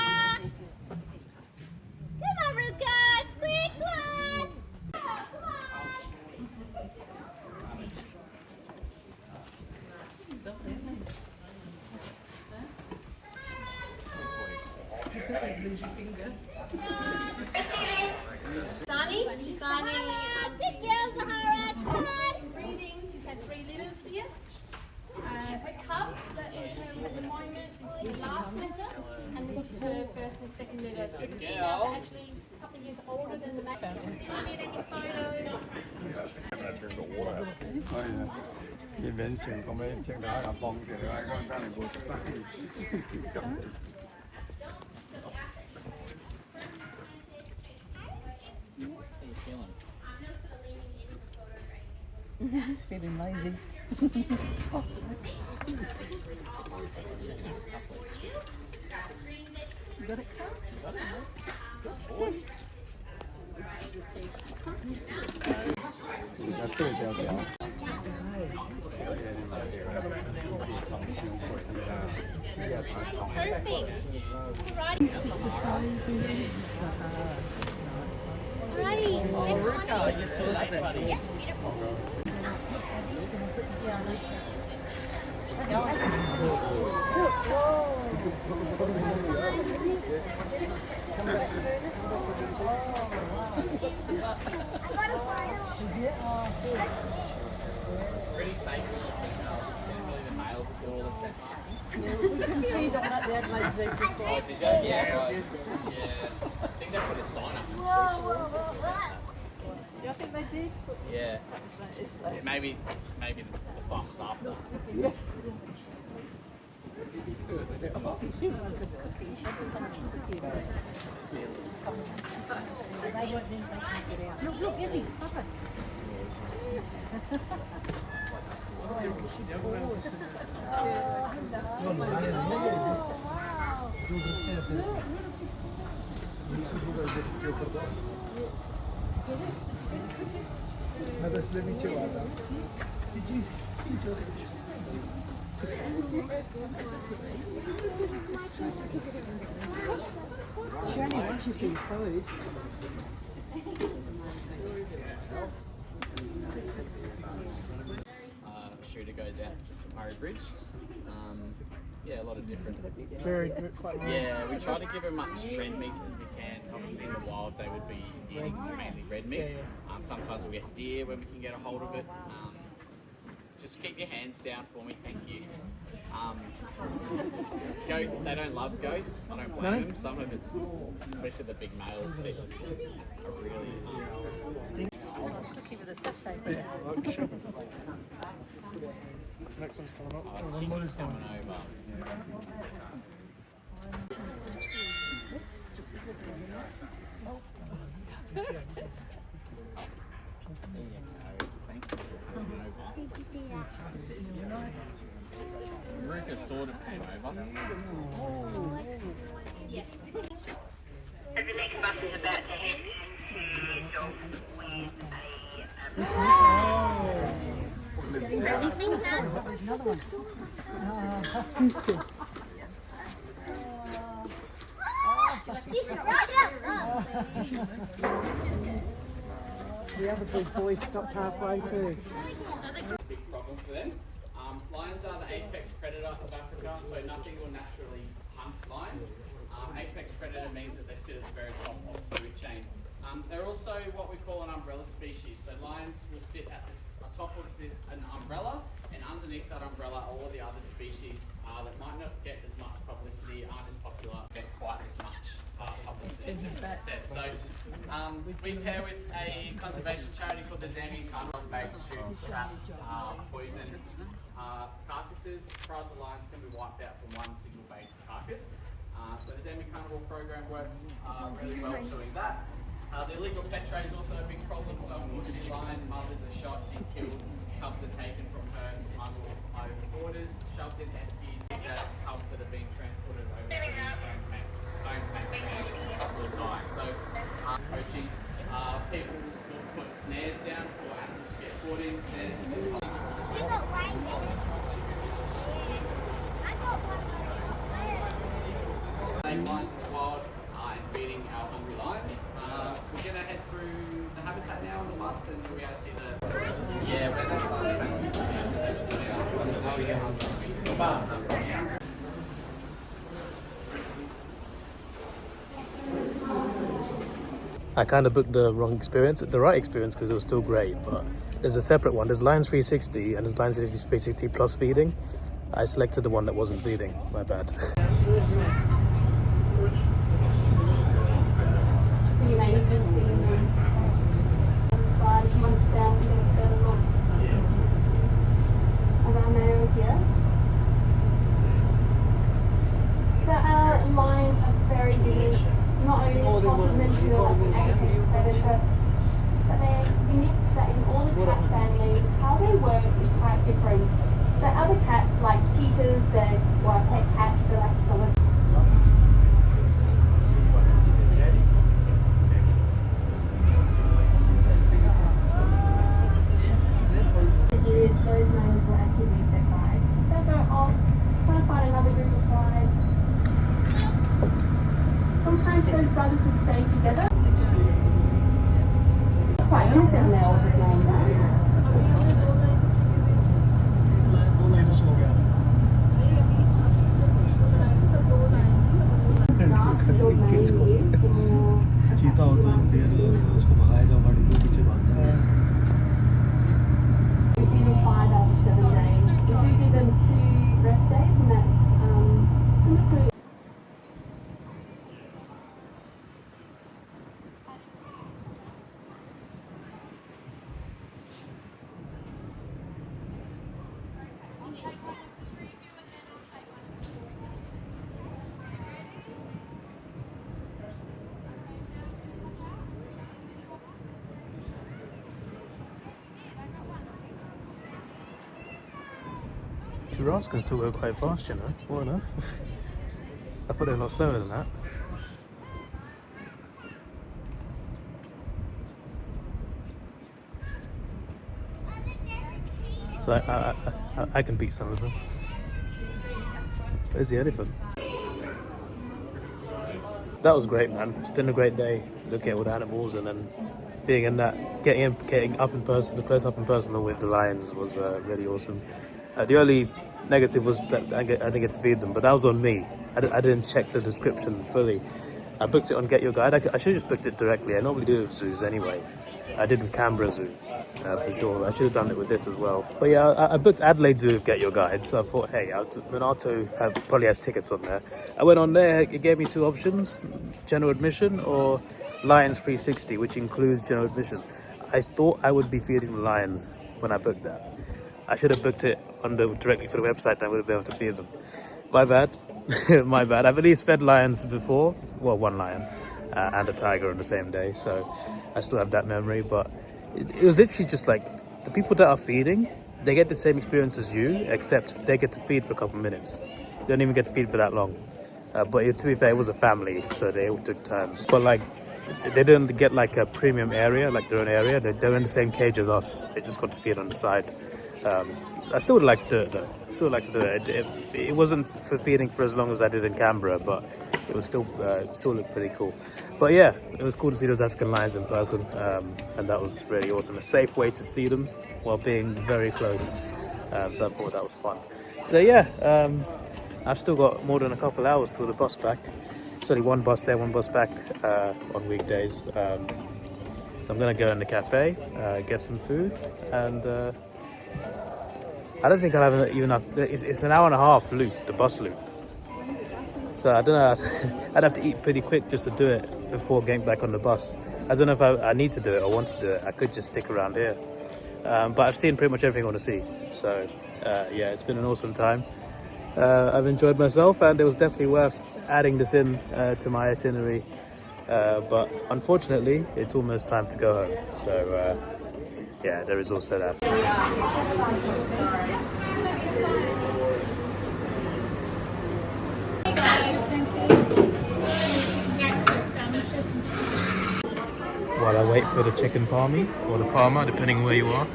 Come on, Ruka! Quick one! Come on! Sunny, That's it, girls, Zahara, come on! breeding, she's had 3 litters here. Her cubs that in her at the moment is the last litter, and this is her first and second litter. So the females are actually a couple of years older than the male. I need any photos. 要變成咁樣，請大家幫住啦，咁真係冇真係。 He's feeling lazy. You got it, Carl? Perfect. Alrighty. Alrighty. Ruka, you saw that. Yeah, beautiful. Pretty safe. Generally the males will do all the set marking. You don't want the Adelaide Zoo just Oh, did you? Yeah, right. Yeah. I think they put a sign up. Yeah, I think they did. Yeah. It's Maybe the sign was after. Look, Evie, Papas. هذا سلمي شو هذا؟ تجي She only wants you for your food. Shooter goes out just to Murray Bridge. Yeah, a lot of different. Very quite right. Yeah, we try to give them much red meat as we can. Obviously, in the wild, they would be eating mainly red meat. Sometimes we get deer when we can get a hold of it. Just keep your hands down for me, thank you. Goat, they don't love goat. I don't blame them. Some of it's, especially the big males, they just are really. Cookie with a sachet. Next one's coming up. Chicken's coming over. There you go. Thank you for coming over. Did you see that? Sitting in nice. Ruka sort of came over. Yes. As the next bus is about to head into Dog with There's another one. Sisters. Jesus, right up! The other big boys stopped halfway too. Big problem for them. Lions are the apex predator of Africa, so nothing will naturally hunt lions. Apex predator means that they sit at the very top of the food chain. They're also what we call an umbrella species. So lions will sit at the top of an umbrella, and underneath that umbrella are all the other species that might not get as much publicity, aren't as popular, get quite as much publicity. So We pair with a conservation charity called the Zambian Carnival Bait to trap poison carcasses. Prides of lions can be wiped out from one single bait carcass. So the Zambian Carnival program works really well doing that. The illegal pet trade is also a big problem. So unfortunately, lion mothers are shot and killed. Cubs are taken from herds, smuggled over borders, shoved in eskies. That cubs that are being transported overseas don't make will die. So poaching, people will put snares down for animals to get caught in. Snares in this case. Lions in the wild and feeding our hungry lions. We're going to head through the habitat now on the bus and you'll be able to see where that bus I kind of booked the wrong experience, the right experience because it was still great, but there's a separate one. There's Lions 360 and there's Lions 360 plus feeding. I selected the one that wasn't feeding, my bad. Lions are very unique, not only complementary to agricultural predators, but they're unique that in all the cat families, how they work is quite different. So other cats like cheetahs, they're pet cats, they're like solid. Those males will actually leave their pride. They'll go off, try to find another group of pride. Sometimes those brothers would stay together. Quite innocent in their oldest name, right? चीता होता है उसको भगाया जाओ गाड़ी को पीछे भागता है Giraffes can still go quite fast, you know, well enough. I thought they were a lot slower than that. So I can beat some of them. Where's the elephant? That was great, man. It's been a great day looking at all the animals and then being in that, getting up in person, the close up and personal with the lions was really awesome. The only negative was that I didn't get to feed them, but that was on me. I didn't check the description fully. I booked it on Get Your Guide. I should have just booked it directly. I normally do with zoos anyway. I did with Canberra Zoo, for sure. I should have done it with this as well. But yeah, I booked Adelaide Zoo with Get Your Guide, so I thought, hey, Minato probably has tickets on there. I went on there, it gave me two options, general admission or Lions 360, which includes general admission. I thought I would be feeding the lions when I booked that. I should have booked it directly for the website and I would have been able to feed them. My bad. My bad. I've at least fed lions before. Well, one lion and a tiger on the same day, so I still have that memory. But it was literally just like the people that are feeding, they get the same experience as you, except they get to feed for a couple of minutes. They don't even get to feed for that long. But to be fair, it was a family, so they all took turns. But like, they didn't get like a premium area, like their own area. They were in the same cage as us. They just got to feed on the side. So I still would like to do it though. It wasn't for feeding for as long as I did in Canberra, but it was still looked pretty cool. But yeah, it was cool to see those African lions in person, and that was really awesome. A safe way to see them while being very close. So I thought that was fun. So yeah, I've still got more than a couple hours till the bus back. It's only one bus there, one bus back on weekdays. So I'm gonna go in the cafe, get some food, and I don't think I'll have even enough. It's an hour and a half loop, the bus loop. So I don't know, I'd have to eat pretty quick just to do it before getting back on the bus. I don't know if I need to do it or want to do it. I could just stick around here. But I've seen pretty much everything I want to see. So yeah, it's been an awesome time. I've enjoyed myself, and it was definitely worth adding this in to my itinerary. But unfortunately, it's almost time to go home. So yeah, there is also that. While I wait for the chicken palmy or the parma, depending where you are,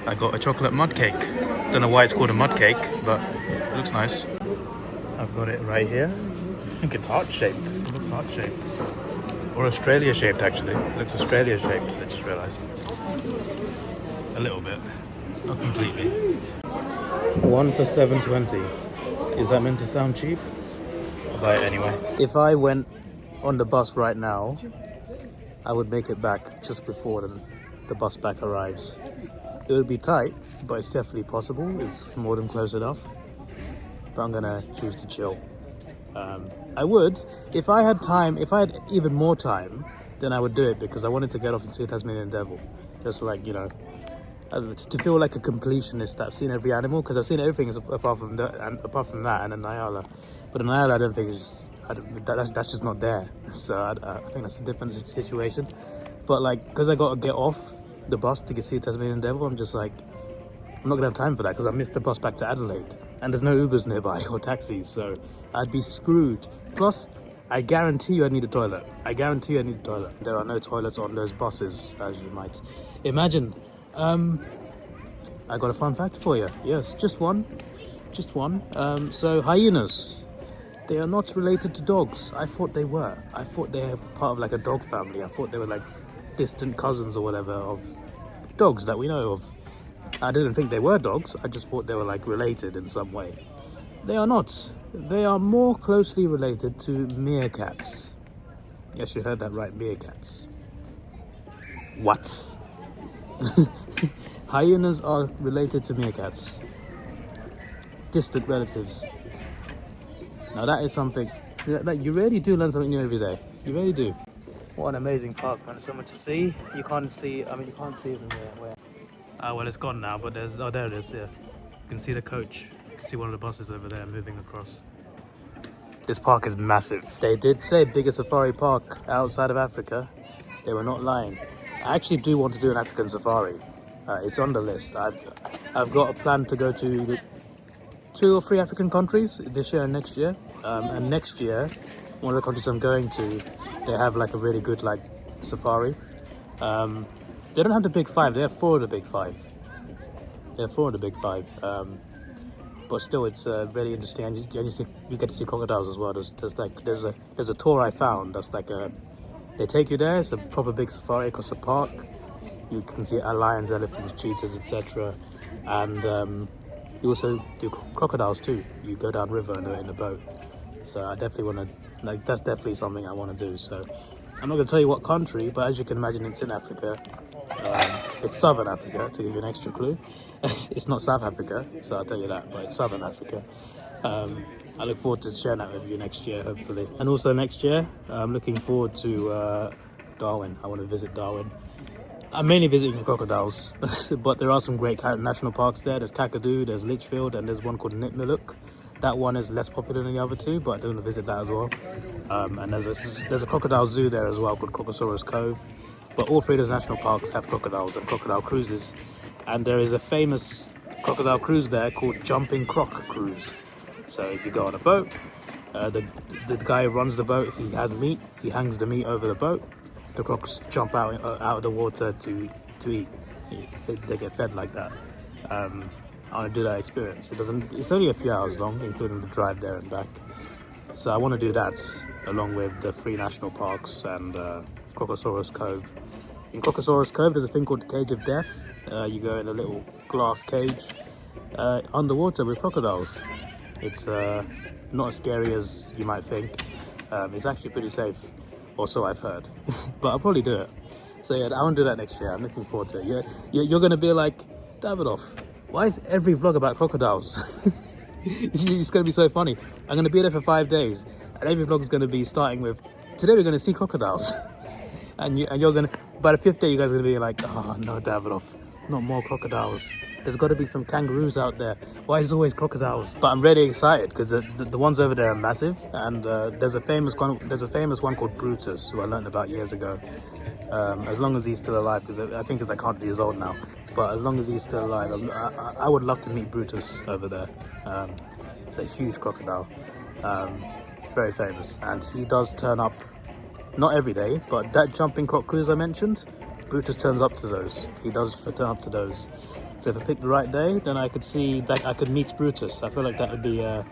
I got a chocolate mud cake. Don't know why it's called a mud cake, but it looks nice. I've got it right here. I think it's heart-shaped. It looks heart-shaped. Or Australia-shaped, actually. It looks Australia-shaped, I just realised. A little bit. Not completely. 1 for $7.20. Is that meant to sound cheap? I'll buy it anyway. If I went on the bus right now, I would make it back just before the bus back arrives. It would be tight, but it's definitely possible. It's more than close enough. But I'm gonna choose to chill. I would, if I had time, if I had even more time, then I would do it, because I wanted to get off and see Tasmanian Devil. Just like, you know, to feel like a completionist. I've seen every animal, because I've seen everything apart from that and in Nyala. But in Nyala, I don't think that's just not there. So I think that's a different situation. But like, because I got to get off the bus to see Tasmanian Devil, I'm just like, I'm not gonna have time for that, because I missed the bus back to Adelaide and there's no Ubers nearby or taxis, so I'd be screwed. Plus, I guarantee you I need a toilet. I guarantee you I need a toilet. There are no toilets on those buses, as you might imagine. I got a fun fact for you. Yes, just one. So hyenas, they are not related to dogs. I thought they were. I thought they were part of like a dog family. I thought they were like distant cousins or whatever of dogs that we know of. I didn't think they were dogs. I just thought they were like related in some way. They are not. They are more closely related to meerkats. Yes, you heard that right, meerkats. What? Hyenas are related to meerkats. Distant relatives. Now that is something, like, you really do learn something new every day. You really do. What an amazing park, man. There's so much to see. You can't see, I mean, you can't see it from where. Well, it's gone now, but there's, oh, there it is, yeah. You can see the coach. You can see one of the buses over there moving across. This park is massive. They did say biggest safari park outside of Africa. They were not lying. I actually do want to do an African safari. It's on the list. I've got a plan to go to 2 or 3 African countries this year and next year. And next year, one of the countries I'm going to, they have like a really good like safari. They don't have the big 5. They have 4 of the big 5. They have 4 of the big 5. But still, it's really interesting, and you get to see crocodiles as well. There's a tour I found that's like they take you there. It's a proper big safari across a park. You can see lions, elephants, cheetahs, etc. And you also do crocodiles too. You go down river in a boat. So I definitely want to, like, that's definitely something I want to do. So I'm not going to tell you what country, but as you can imagine, it's in Africa. It's Southern Africa, to give you an extra clue. It's not South Africa, so I'll tell you that, but it's Southern Africa. I look forward to sharing that with you next year, hopefully. And also next year, I'm looking forward to Darwin. I want to visit Darwin. I'm mainly visiting for crocodiles, but there are some great national parks there. There's Kakadu, there's Litchfield, and there's one called Nitmiluk. That one is less popular than the other 2, but I do want to visit that as well. And there's a crocodile zoo there as well called Crocosaurus Cove. But all 3 of those national parks have crocodiles and crocodile cruises. And there is a famous crocodile cruise there called Jumping Croc Cruise. So you go on a boat, the guy who runs the boat, he has meat, he hangs the meat over the boat. The crocs jump out of the water to eat. They get fed like that. I want to do that experience. It's only a few hours long, including the drive there and back. So I want to do that along with the 3 national parks and Crocosaurus Cove. In Crocosaurus Cove, there's a thing called the Cage of Death. You go in a little glass cage underwater with crocodiles. It's not as scary as you might think. It's actually pretty safe, or so I've heard. But I'll probably do it. So yeah, I want to do that next year. I'm looking forward to it. You're going to be like, Davidoff, why is every vlog about crocodiles? It's going to be so funny. I'm going to be there for 5 days, and every vlog is going to be starting with, today we're going to see crocodiles. and you're gonna, by the 5th day, you guys are gonna be like, oh no, Davidoff, not more crocodiles. There's got to be some kangaroos out there. Why is it always crocodiles? But I'm really excited because the ones over there are massive, and there's a famous one. There's a famous one called Brutus, who I learned about years ago. As long as he's still alive, because I think he's like 100 years old now. But as long as he's still alive, I would love to meet Brutus over there. It's a huge crocodile, very famous, and he does turn up, not every day, but that jumping croc cruise I mentioned, Brutus turns up to those. He does turn up to those. So if I pick the right day, then I could see that I could meet Brutus. I feel like that would be an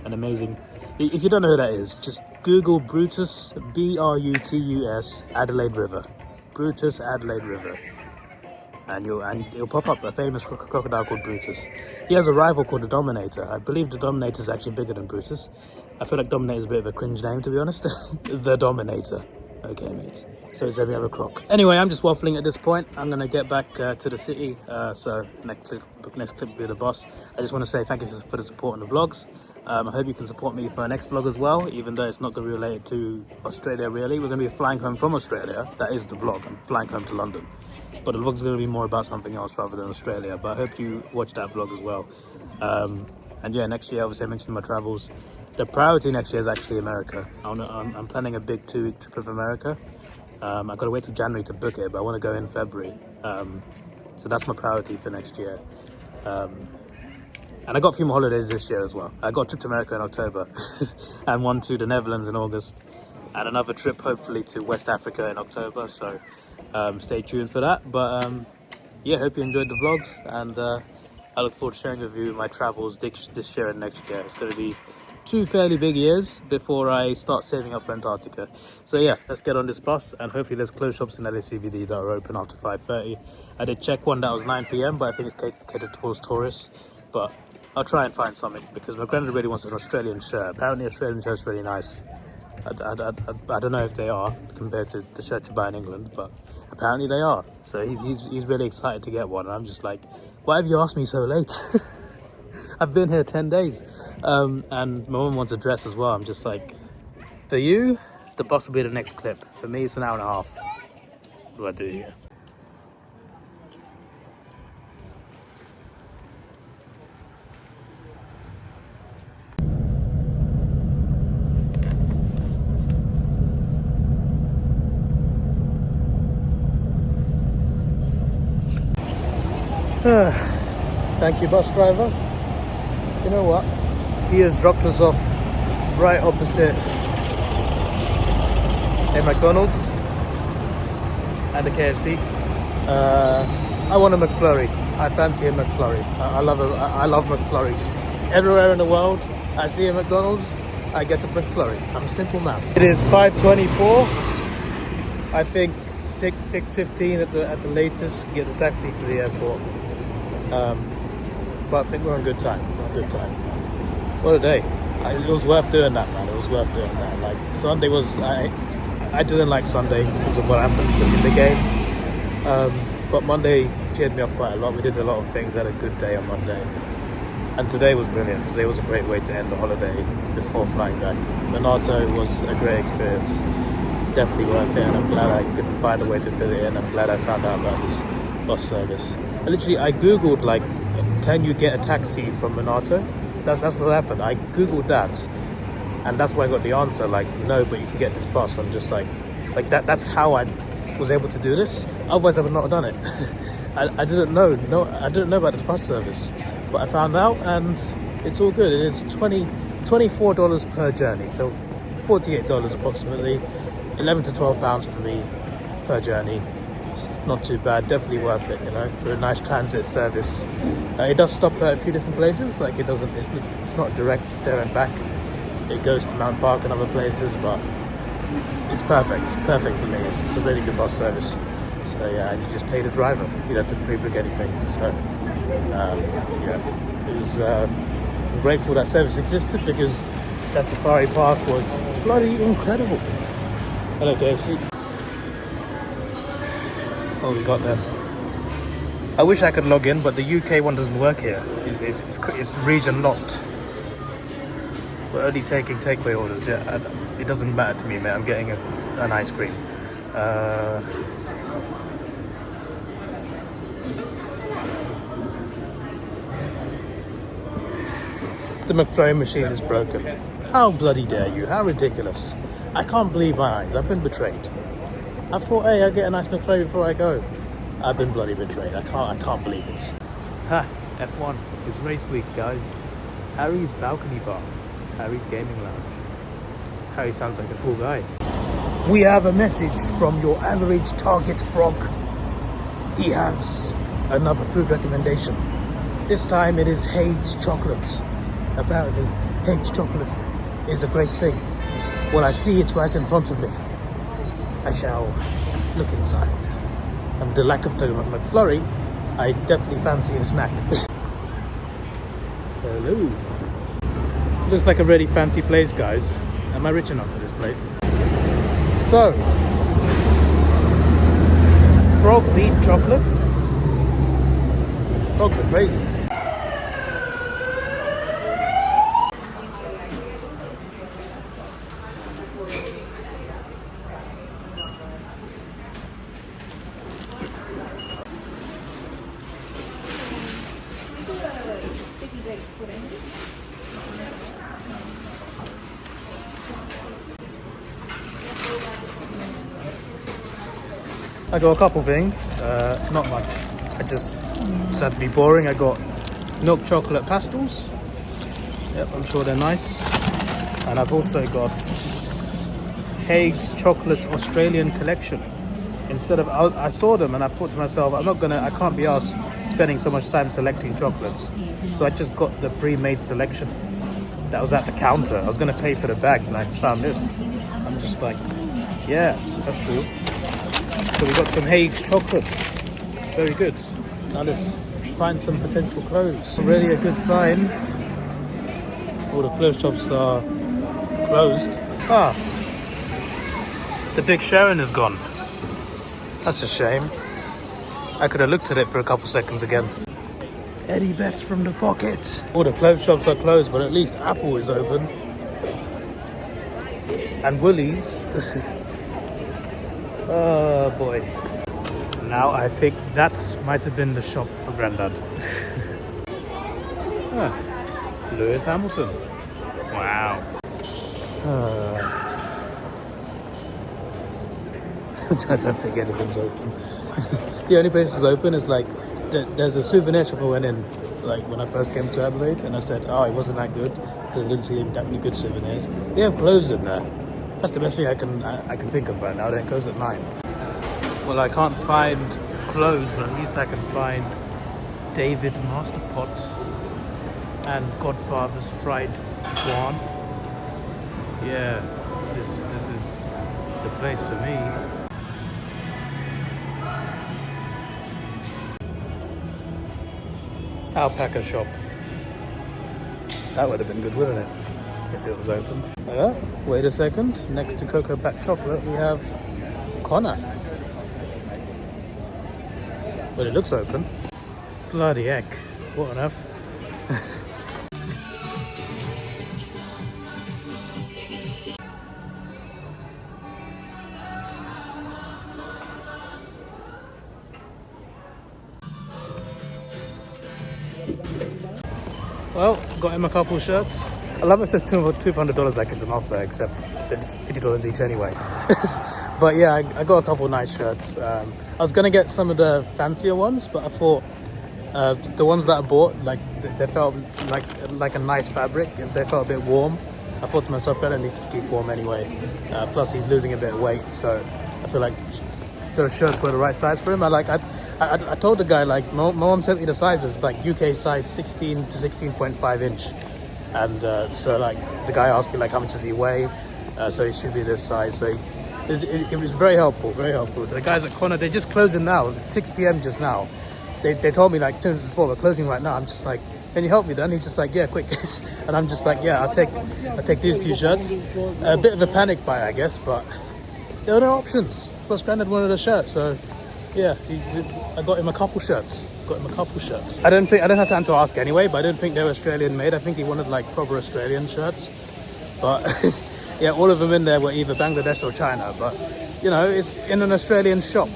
amazing. If you don't know who that is, just Google Brutus, Brutus, Adelaide River, Brutus Adelaide River, and it'll pop up a famous crocodile called Brutus. He has a rival called the Dominator. I believe the Dominator is actually bigger than Brutus. I feel like Dominator is a bit of a cringe name, to be honest. The Dominator. Okay, mate. So is every other croc. Anyway, I'm just waffling at this point. I'm gonna get back to the city. So next clip will be the boss. I just want to say thank you for the support on the vlogs. I hope you can support me for our next vlog as well, even though it's not going to be related to Australia really. We're going to be flying home from Australia. That is the vlog. I'm flying home to London. But the vlog's going to be more about something else rather than Australia. But I hope you watch that vlog as well. And yeah, next year, obviously I mentioned my travels. The priority next year is actually America. I'm planning a big 2-week trip of America. I've got to wait till January to book it, but I want to go in February. So that's my priority for next year. And I got a few more holidays this year as well. I got a trip to America in October and one to the Netherlands in August, and another trip hopefully to West Africa in October. So stay tuned for that. But yeah, hope you enjoyed the vlogs, and I look forward to sharing with you my travels this year and next year. It's going to be 2 fairly big years before I start saving up for Antarctica. So yeah, let's get on this bus, and hopefully there's clothes shops in LACBD that are open after 5:30. I did check one that was 9 PM, but I think it's catered towards tourists. But I'll try and find something, because my granddad really wants an Australian shirt. Apparently Australian shirts really nice. I don't know if they are compared to the shirt you buy in England, but apparently they are. So he's really excited to get one, and I'm just like, why have you asked me so late? I've been here 10 days. And my mum wants a dress as well. I'm just like, for you, the bus will be the next clip. For me, it's an hour and a half. What do I do here? Thank you, bus driver. You know what? He has dropped us off right opposite a McDonald's and a KFC. I want a McFlurry. I fancy a McFlurry. I love McFlurries. Everywhere in the world, I see a McDonald's, I get a McFlurry. I'm a simple man. It is 5:24. I think 6:15 at the latest to get the taxi to the airport. But I think we're on good time. What a day. It was worth doing that, man. It was worth doing that. Like, Sunday was, I didn't like Sunday because of what happened in the game. But Monday cheered me up quite a lot. We did a lot of things, had a good day on Monday. And today was brilliant. Today was a great way to end the holiday before flying back. Monaco was a great experience. Definitely worth it, and I'm glad I could find a way to fit it in. I'm glad I found out about this bus service. I Googled, like, can you get a taxi from Monaco? That's what happened. I Googled that, and that's where I got the answer, like, no, but you can get this bus. I'm just like that's how I was able to do this. Otherwise I would not have done it. I didn't know. No, I didn't know about this bus service, but I found out, and it's all good. It is $24 per journey, so $48 approximately, 11 to 12 pounds for me per journey. It's not too bad, definitely worth it, you know, for a nice transit service. It does stop at a few different places, like it's not direct there and back. It goes to Mount Park and other places, but it's perfect for me. It's a really good bus service. So yeah, and you just pay the driver. You don't have to pre-book anything. So yeah, it was I'm grateful that service existed, because that safari park was bloody incredible. Hello, KFC. Oh, we got them. I wish I could log in, but the UK one doesn't work here. It's region locked. We're only taking takeaway orders. Yeah, it doesn't matter to me, mate. I'm getting an ice cream. The McFlurry machine is broken. How bloody dare you? How ridiculous. I can't believe my eyes. I've been betrayed. I thought, hey, I'll get a nice McFlurry before I go. I've been bloody betrayed. I can't believe it. Ha! F1. It's race week, guys. Harry's balcony bar. Harry's gaming lounge. Harry sounds like a cool guy. We have a message from your average target frog. He has another food recommendation. This time it is Haig's chocolate. Apparently, Haig's chocolate is a great thing. Well, I see it right in front of me. I shall look inside. And with the lack of the McFlurry, I definitely fancy a snack. Hello. Looks like a really fancy place, guys. Am I rich enough for this place? So, frogs eat chocolates? Frogs are crazy. I got a couple things, not much. I just had to be boring. I got milk chocolate pastels. Yep, I'm sure they're nice. And I've also got Haig's chocolate Australian collection. Instead of, I saw them and I thought to myself, I can't be asked spending so much time selecting chocolates. So I just got the pre-made selection that was at the counter. I was gonna pay for the bag and I found this. I'm just like, yeah, that's cool. So we got some Haig's chocolates. Very good. Now let's find some potential clothes. Really a good sign. All the clothes shops are closed. Ah, the Big Sharon is gone. That's a shame. I could have looked at it for a couple seconds again. Eddie Betts from the pocket. All the clothes shops are closed, but at least Apple is open. And Woolies. Oh boy. Now I think that might have been the shop for Grandad. Lewis Hamilton. Wow. I don't think anything's open. The only place that's open is like, there's a souvenir shop I went in like when I first came to Adelaide, and I said, oh, it wasn't that good because I didn't see that many good souvenirs. They have clothes in there. That's the best thing I can think of right now. They close at 9. Well, I can't find clothes, but at least I can find David's Master Pots and Godfather's fried prawn. Yeah, this is the place for me. Alpaca shop. That would have been good, wouldn't it? If it was open. Wait a second. Next to Cocoa Pack Chocolate, we have Connor. But it looks open. Bloody heck. What on earth? Well, got him a couple shirts. I love it says $200 like it's an offer, except $50 each anyway. But yeah, I got a couple nice shirts. I was gonna get some of the fancier ones, but I thought the ones that I bought, like they felt like a nice fabric and they felt a bit warm. I thought to myself, Bella needs to keep warm anyway. Plus he's losing a bit of weight, so I feel like those shirts were the right size for him. I told the guy, like, my mom sent me the sizes, like UK size 16 to 16.5 inch. And so like the guy asked me like how much does he weigh, so it should be this size. So it was very helpful, very helpful. So the guys at Connor, they're just closing now. It's 6 p.m. just now. They told me like 2 minutes before, we're closing right now. I'm just like, can you help me then? He's just like, yeah, quick. And I'm just like, yeah, I'll take these 2 shirts. A bit of a panic buy, I guess, but there were no options. Plus Grandad wanted a shirt, so yeah, I got him a couple shirts. I don't have time to ask anyway, but I don't think they're Australian made. I think he wanted like proper Australian shirts. But yeah, all of them in there were either Bangladesh or China. But you know, it's in an Australian shop.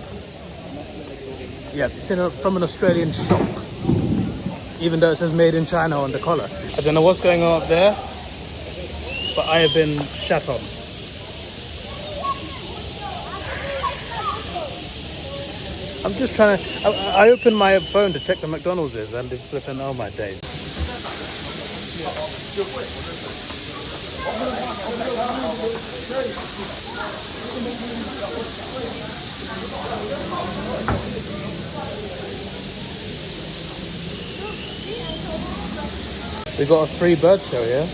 Yeah, it's from an Australian shop. Even though it says made in China on the collar. I don't know what's going on up there, but I have been shat on. I'm just trying to, I opened my phone to check the McDonald's is and it's flipping, oh my days. We got a free bird show here.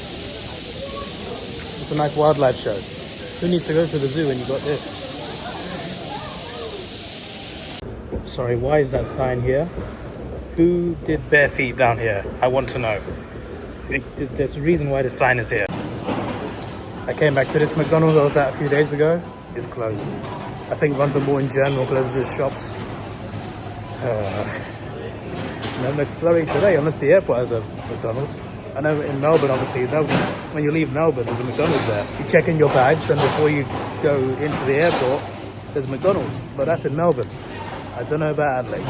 It's a nice wildlife show. Who needs to go to the zoo when you got this? Sorry, why is that sign here? Who did bare feet down here? I want to know. There's a reason why the sign is here. I came back to this McDonald's I was at a few days ago. It's closed. I think London Mall in general closes its shops. No McFlurry today, unless the airport has a McDonald's. I know in Melbourne, obviously, when you leave Melbourne, there's a McDonald's there. You check in your bags, and before you go into the airport, there's a McDonald's. But that's in Melbourne. I don't know about Adelaide.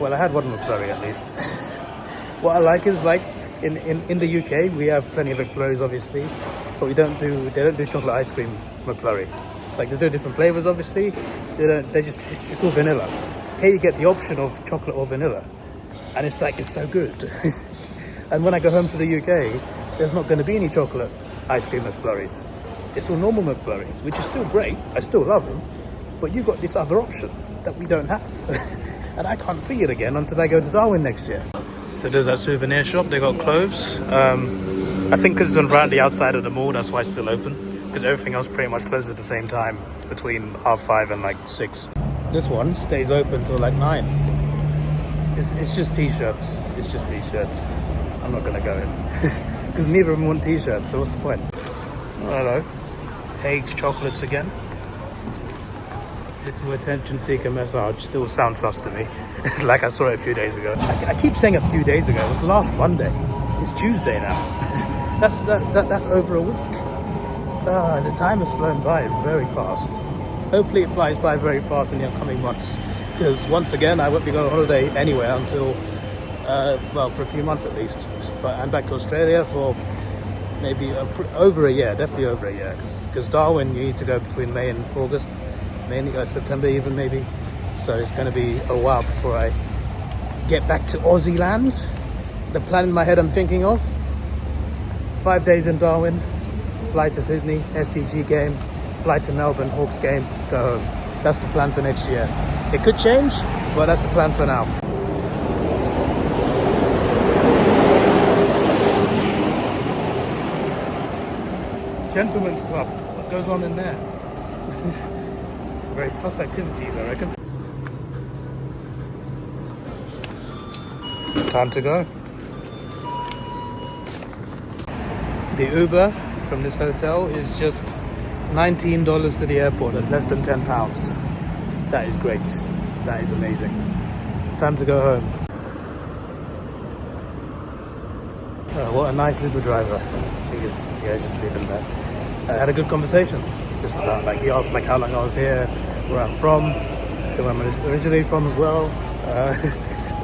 Well, I had one McFlurry at least. What I like is, like, in the UK, we have plenty of McFlurries, obviously, but they don't do chocolate ice cream McFlurry. Like, they do different flavors, obviously. It's all vanilla. Here you get the option of chocolate or vanilla, and it's so good. And when I go home to the UK, there's not going to be any chocolate ice cream McFlurries. It's all normal McFlurries, which is still great. I still love them, but you've got this other option that we don't have. And I can't see it again until I go to Darwin next year. So there's that souvenir shop. They got clothes. I think because it's around the outside of the mall, that's why it's still open, because everything else pretty much closes at the same time, between 5:30 and 6. This one stays open till 9. It's just t-shirts. It's just t-shirts. I'm not gonna go in because neither of them want t-shirts. So what's the point? Oh, hello, Hague's chocolates again. Little attention seeker massage. Still sounds sus to me. Like I saw it a few days ago. I keep saying a few days ago. It was last Monday. It's Tuesday now. That's over a week. The time has flown by very fast. Hopefully it flies by very fast in the upcoming months, because once again I won't be going on holiday anywhere until for a few months at least. But I'm back to Australia for maybe over a year, definitely over a year, because Darwin you need to go between May and August, September even maybe. So it's going to be a while before I get back to Aussie land. The plan in my head I'm thinking of: 5 days in Darwin, fly to Sydney, SCG game, fly to Melbourne, Hawks game, go home. That's the plan for next year. It could change, but that's the plan for now. Gentlemen's club. What goes on in there? Very sus activities, I reckon. Time to go. The Uber from this hotel is just $19 to the airport. That's less than £10. That is great. That is amazing. Time to go home. Oh, what a nice Uber driver. Just leave him there. I had a good conversation. Just about, he asked how long I was here, where I'm from, where I'm originally from as well.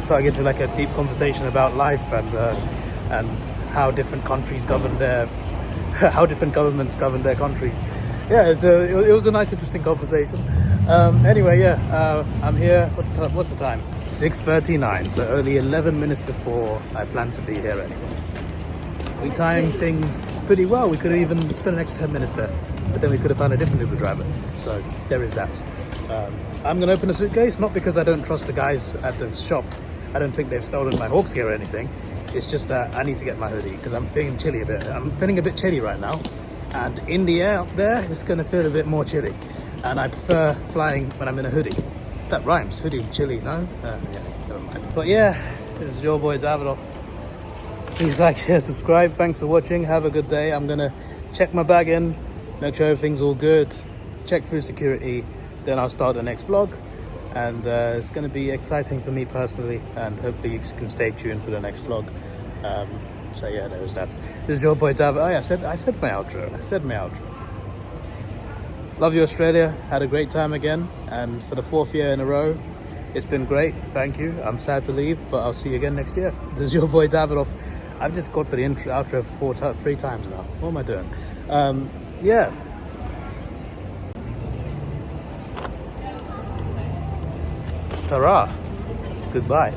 Started into a deep conversation about life and how different countries govern how different governments govern their countries. Yeah, so it was a nice, interesting conversation. Anyway, I'm here. What's the time? 6:39. So only 11 minutes before I planned to be here anyway. We timed things pretty well. We could have even spent an extra 10 minutes there, but then we could have found a different Uber driver. So there is that. I'm going to open a suitcase, not because I don't trust the guys at the shop. I don't think they've stolen my Hawks gear or anything. It's just that I need to get my hoodie because I'm feeling chilly a bit. I'm feeling a bit chilly right now. And in the air up there, it's going to feel a bit more chilly. And I prefer flying when I'm in a hoodie. That rhymes. Hoodie, chilly, no? Yeah, never mind. But yeah, this is your boy Davidoff. Please like, share, subscribe. Thanks for watching. Have a good day. I'm going to check my bag in, make sure everything's all good, check through security, then I'll start the next vlog. And it's going to be exciting for me personally, and hopefully you can stay tuned for the next vlog. So yeah, there's that. This is your boy David. Oh yeah, I said my outro. Love you, Australia. Had a great time again, and for the 4th year in a row, it's been great. Thank you. I'm sad to leave, but I'll see you again next year. This is your boy Davidoff. I've just got for the outro 3 times now. What am I doing? Yeah. Ta-ra. Goodbye.